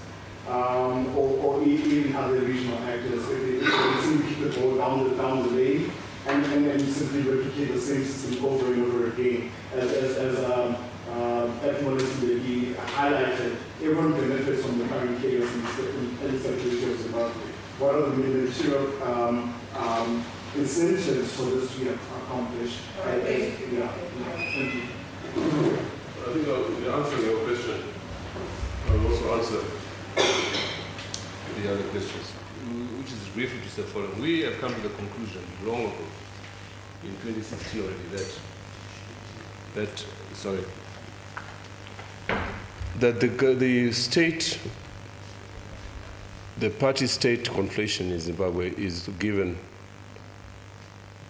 or even other regional actors, if they simply keep the ball down the lane and simply replicate the same system over and over again, as everyone he highlighted, everyone benefits from the current chaos in the situation of Zimbabwe. What are the material incentives for this to be accomplished? Thank you. Thank you. I think in answering your question, I will also answer the other questions, which is briefly just the following. We have come to the conclusion long ago, in 2016 already, that the state, the party-state conflation in Zimbabwe is given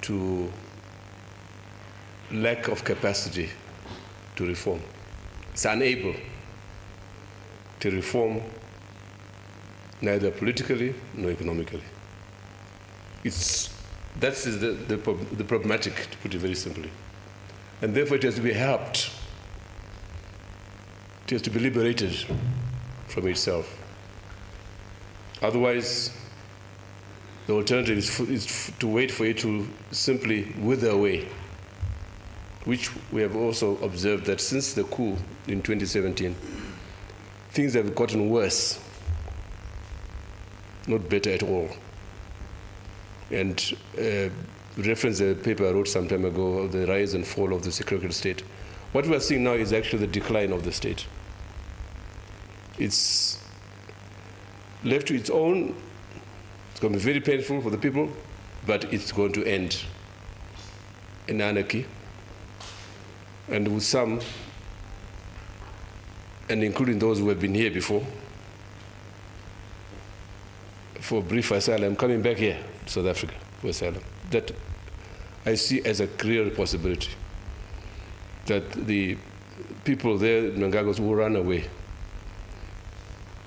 to lack of capacity to reform. It's unable to reform neither politically nor economically. That's the problematic, to put it very simply. And therefore it has to be helped. It has to be liberated from itself. Otherwise, the alternative is to wait for it to simply wither away, which we have also observed that since the coup in 2017, things have gotten worse, not better at all. And reference a paper I wrote some time ago, The Rise and Fall of the Secretariat State. What we are seeing now is actually the decline of the state. It's left to its own. It's going to be very painful for the people, but it's going to end in anarchy. And with some, and including those who have been here before, for brief asylum, coming back here to South Africa for asylum, that I see as a clear possibility that the people there, Mnangagwas, will run away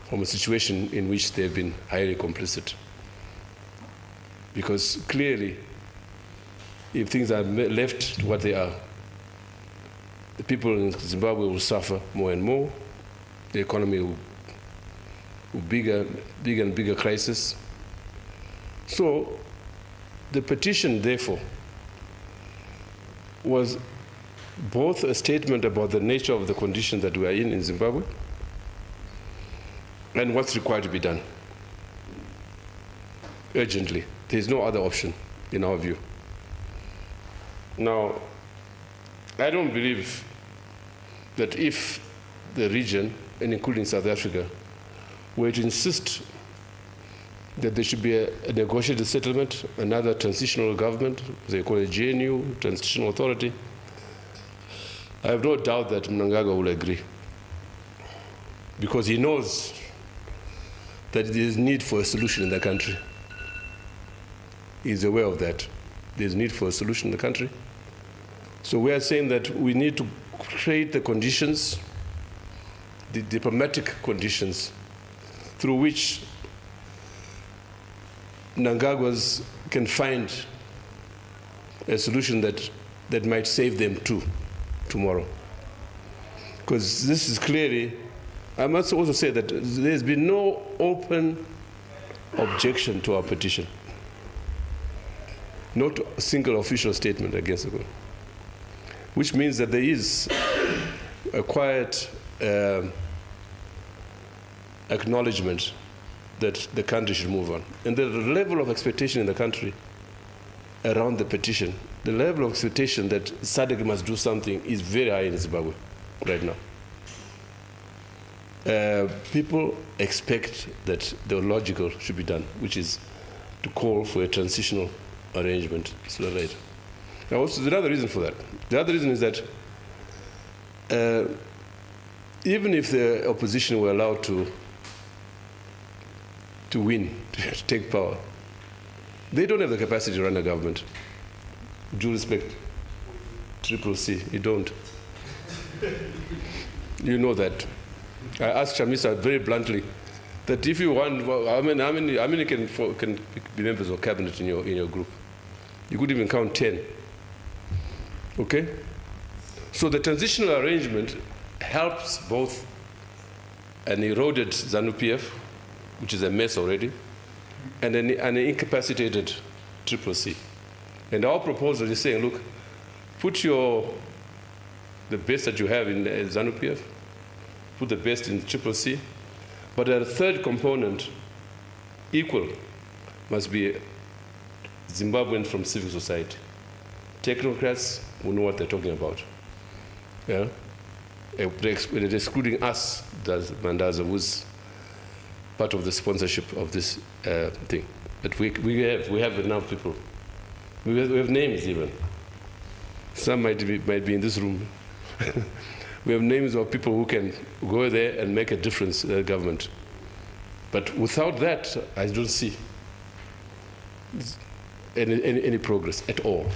from a situation in which they've been highly complicit. Because clearly, if things are left to what they are, the people in Zimbabwe will suffer more and more. The economy will bigger and bigger crisis. So the petition, therefore, was both a statement about the nature of the condition that we are in Zimbabwe and what's required to be done urgently. There's no other option, in our view. Now, I don't believe that if the region, and including South Africa, were to insist that there should be a negotiated settlement, another transitional government, they call it GNU, Transitional Authority, I have no doubt that Mnangagwa will agree. Because he knows that there is need for a solution in the country. He is aware of that. There is need for a solution in the country. So we are saying that we need to create the conditions, the diplomatic conditions, through which Mnangagwas can find a solution that might save them too tomorrow. Because this is clearly, I must also say that there's been no open objection to our petition. Not a single official statement against the government. Which means that there is a quiet acknowledgement that the country should move on. And the level of expectation in the country around the petition, the level of expectation that SADC must do something is very high in Zimbabwe right now. People expect that the logical should be done, which is to call for a transitional arrangement sooner or later. Now, also, there's another reason for that. The other reason is that even if the opposition were allowed to win, to take power, they don't have the capacity to run a government. Due respect, Triple C, you don't. You know that. I asked Chamisa very bluntly that if you want, how many can be members of cabinet in your group? You could even count 10. Okay? So the transitional arrangement helps both an eroded ZANU-PF which is a mess already, and an incapacitated CCC. And our proposal is saying, look, put the best that you have in ZANU-PF, put the best in CCC, but a third component, equal, must be Zimbabwean from civil society. Technocrats who know what they're talking about. Yeah? Excluding us, Mandaza, who's part of the sponsorship of this thing. But we have enough people. We have names even. Some might be in this room. We have names of people who can go there and make a difference in the government. But without that, I don't see any progress at all.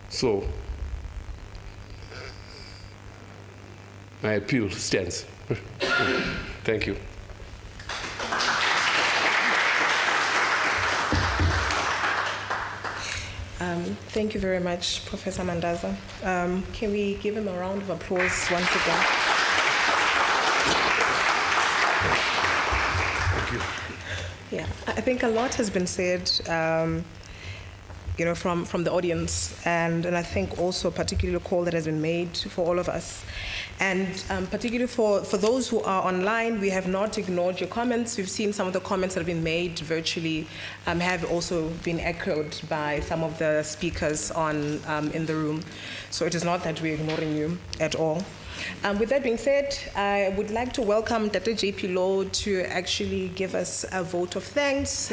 So, my appeal stands. Thank you. Thank you very much, Professor Mandaza. Can we give him a round of applause once again? Thank you. Yeah, I think a lot has been said, from the audience, and I think also a particular call that has been made for all of us. And particularly for those who are online, we have not ignored your comments. We've seen some of the comments that have been made virtually have also been echoed by some of the speakers in the room. So it is not that we're ignoring you at all. With that being said, I would like to welcome Dr. JP Law to actually give us a vote of thanks,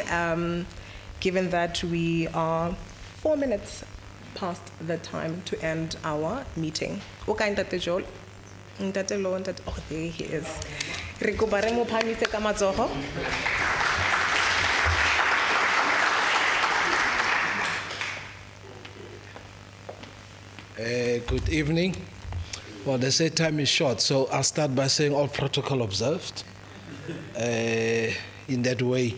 given that we are 4 minutes past the time to end our meeting. Okay, Dr. Joel. Oh, there he is. Good evening. Well, they say time is short, so I'll start by saying all protocol observed. In that way,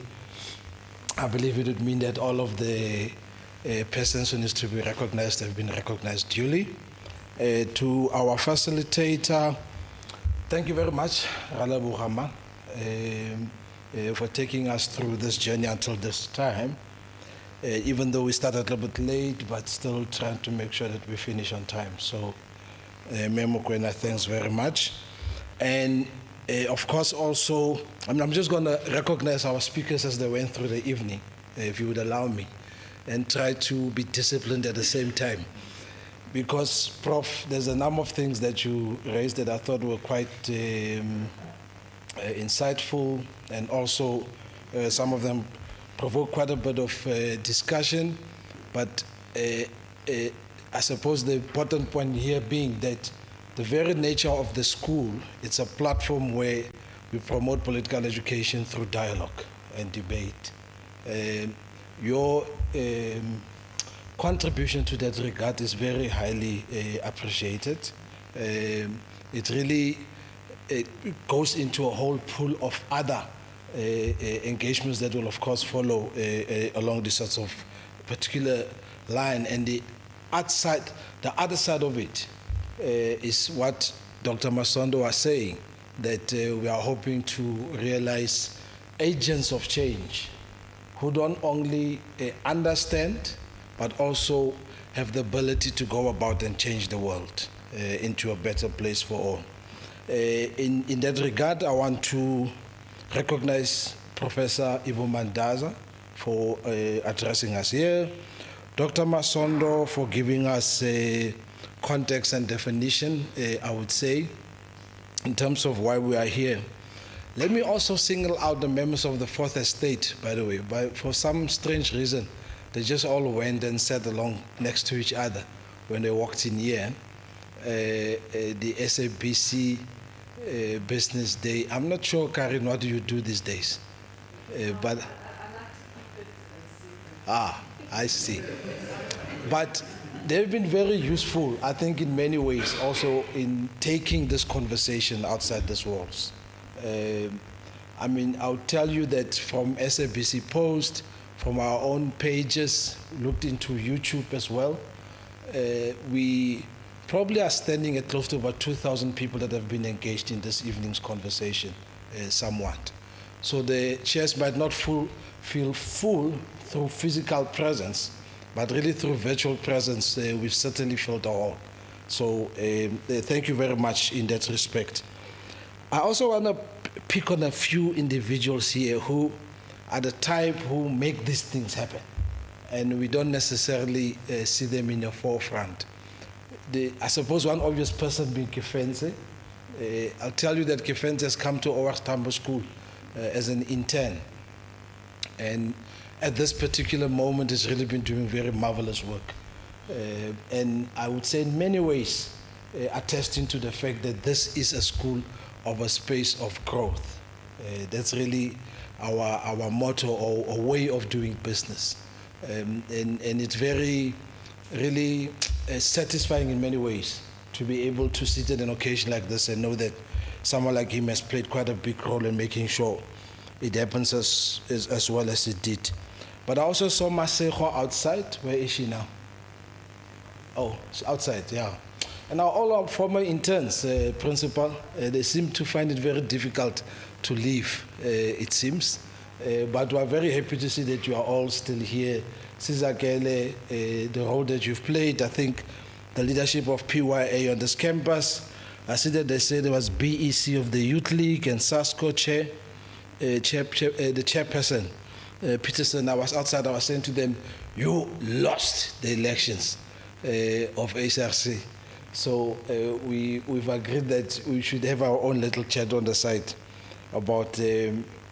I believe it would mean that all of the persons who need to be recognized have been recognized duly. To our facilitator, thank you very much, Rala Buhama, for taking us through this journey until this time. Even though we started a little bit late, but still trying to make sure that we finish on time. So, Memo Kwena, thanks very much. And of course, also, I'm just going to recognize our speakers as they went through the evening, if you would allow me, and try to be disciplined at the same time. Because, Prof, there's a number of things that you raised that I thought were quite insightful, and also some of them provoked quite a bit of discussion. But I suppose the important point here being that the very nature of the school, it's a platform where we promote political education through dialogue and debate. Your contribution to that regard is very highly appreciated. It really goes into a whole pool of other engagements that will, of course, follow along this sort of particular line. And the other side of it is what Dr. Masondo was saying, that we are hoping to realize agents of change who don't only understand, but also have the ability to go about and change the world into a better place for all. In that regard, I want to recognize Professor Ibbo Mandaza for addressing us here, Dr. Masondo for giving us context and definition, I would say, in terms of why we are here. Let me also single out the members of the Fourth Estate, by the way. For some strange reason, they just all went and sat along next to each other when they walked in here. The SADC Business Day. I'm not sure, Karin, what do you do these days? But I see. But they've been very useful, I think, in many ways, also in taking this conversation outside these walls. I mean, I'll tell you that from SABC Post, from our own pages, looked into YouTube as well, we probably are standing at close to about 2,000 people that have been engaged in this evening's conversation, somewhat. So the chairs might not feel full through physical presence, but really through virtual presence, we've certainly felt our own. So thank you very much in that respect. I also want to pick on a few individuals here who are the type who make these things happen, and we don't necessarily see them in the forefront. I suppose one obvious person being Kefenze. I'll tell you that Kefenze has come to ORTSoL school as an intern, and at this particular moment has really been doing very marvelous work. And I would say in many ways attesting to the fact that this is a school of a space of growth. That's really our motto or way of doing business. And it's very, really satisfying in many ways to be able to sit at an occasion like this and know that someone like him has played quite a big role in making sure it happens as well as it did. But I also saw Masego outside. Where is she now? Oh, she's outside, yeah. And now all our former interns, principal, they seem to find it very difficult to leave, it seems. But we're very happy to see that you are all still here. Sizakele, the role that you've played, I think the leadership of PYA on this campus. I see that they said there was BEC of the Youth League and SASCO chair, the chairperson, Peterson. I was outside, I was saying to them, you lost the elections of HRC. So we've agreed that we should have our own little chat on the side about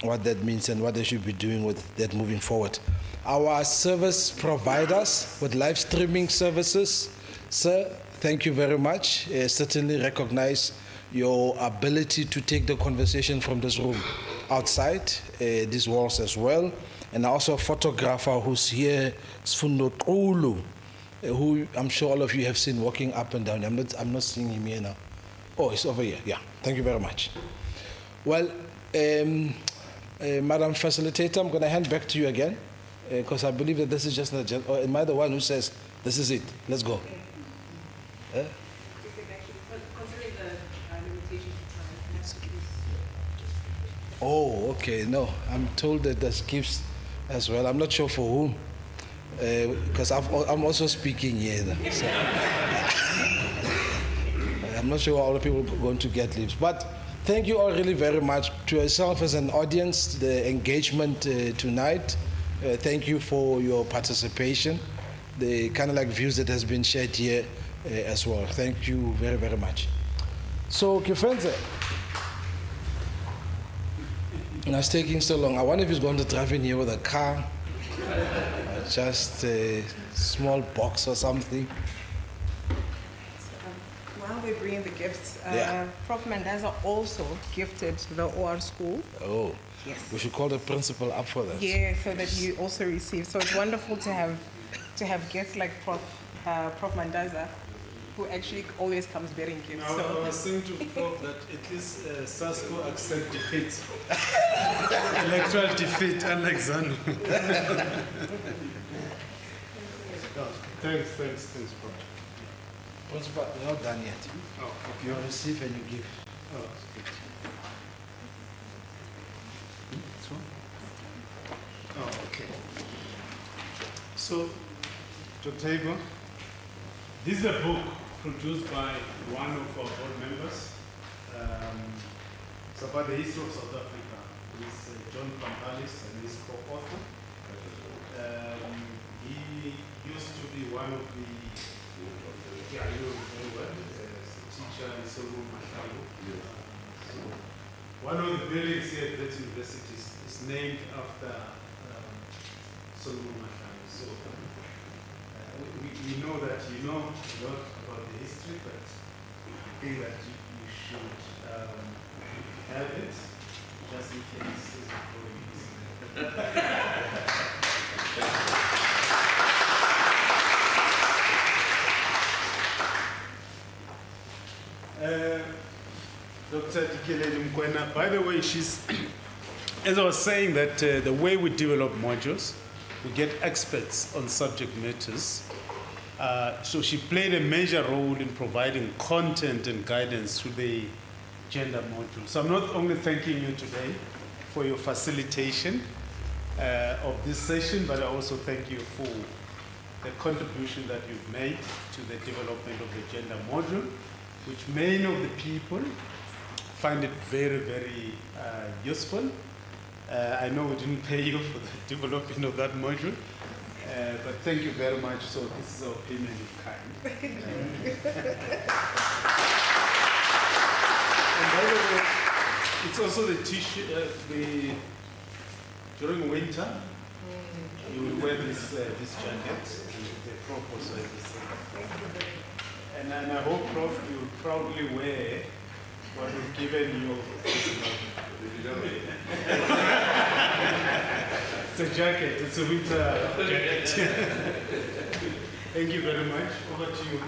what that means and what they should be doing with that moving forward. Our service providers with live streaming services, sir, thank you very much. Certainly recognize your ability to take the conversation from this room outside these walls as well. And also a photographer who's here, Sfundo Kulu, who I'm sure all of you have seen walking up and down. I'm not seeing him here now. Oh, it's over here. Yeah, thank you very much. Well, Madam Facilitator, I'm going to hand back to you again because I believe that this is just an agenda. Or am I the one who says, this is it, let's go? Oh, okay, no, I'm told that there's gifts as well. I'm not sure for whom, because I'm also speaking here. So. I'm not sure all the people are going to get leaves. But thank you all really very much. To yourself as an audience, the engagement tonight, thank you for your participation, the kind of like views that has been shared here as well. Thank you very, very much. So, Kefenze, and it's taking so long. I wonder if he's going to drive in here with a car, or just a small box or something. While we're bringing the gifts, Yeah. Prof. Mandaza also gifted the ORTSoL. Oh, yes. We should call the principal up for that. Yeah, so that you also receive. So it's wonderful to have guests like Prof. Mandaza, who actually always comes bearing gifts. I So. was saying to Prof that at least SASCO accept defeat. Electoral defeat, unlike ZANU. Thanks, Prof. Principal, we're not done yet. Oh, okay. You receive and you give. Oh, good. This one? Oh, okay. So, Dr. Ibbo, this is a book produced by one of our board members. It's about the history of South Africa. It's John Pampalis and his co-author. He used to be one of the, yeah, I know very well, teacher in Solomon Mahlangu. One of the buildings here at that university is named after Solomon Mahlangu. So we know that you know a lot about the history, but I think that you should have it just in case it's Dr. Dikelele Mkwena, by the way, she's, as I was saying, that the way we develop modules, we get experts on subject matters. So she played a major role in providing content and guidance to the gender module. So I'm not only thanking you today for your facilitation of this session, but I also thank you for the contribution that you've made to the development of the gender module, which many of the people find it very, very useful. I know we didn't pay you for the development of that module, but thank you very much. So this is our payment in kind. And by the way, it's also the t-shirt, during winter, you will wear this jacket, the Prof also has the same. And I hope, Prof, you will proudly wear what we've given you. It's a jacket, it's a winter jacket. Thank you very much. Over to you.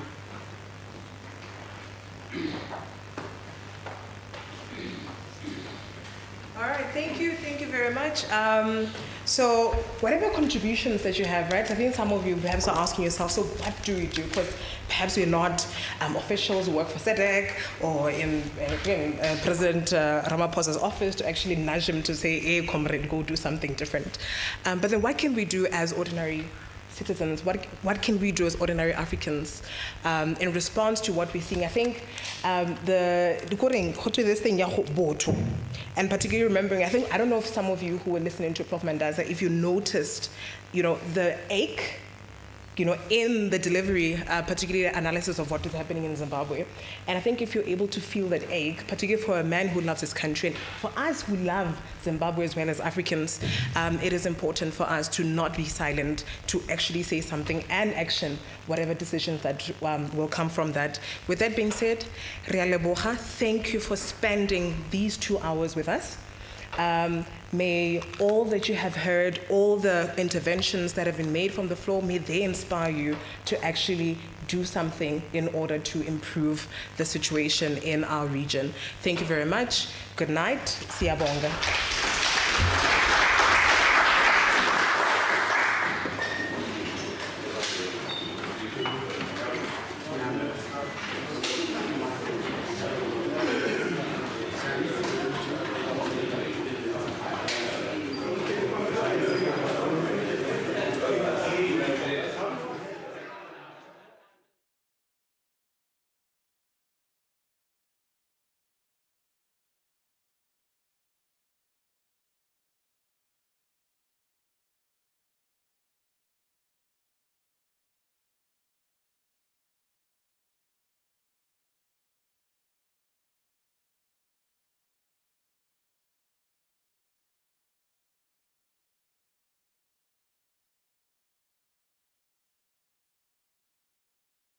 All right, thank you very much. So whatever contributions that you have, right, I think some of you perhaps are asking yourself, so what do we do? Because perhaps we're not officials who work for SADC or in President Ramaphosa's office to actually nudge him to say, hey, comrade, go do something different. But then what can we do as ordinary citizens? What can we do as ordinary Africans in response to what we're seeing? I think this thing, and particularly remembering, I don't know if some of you who were listening to Prof. Mandaza, if you noticed, the ache, in the delivery, particularly analysis of what is happening in Zimbabwe. And I think if you're able to feel that ache, particularly for a man who loves his country, and for us who love Zimbabwe as well as Africans, it is important for us to not be silent, to actually say something and action whatever decisions that will come from that. With that being said, Ria Leboha, thank you for spending these 2 hours with us. May all that you have heard, all the interventions that have been made from the floor, may they inspire you to actually do something in order to improve the situation in our region. Thank you very much. Good night. Siyabonga.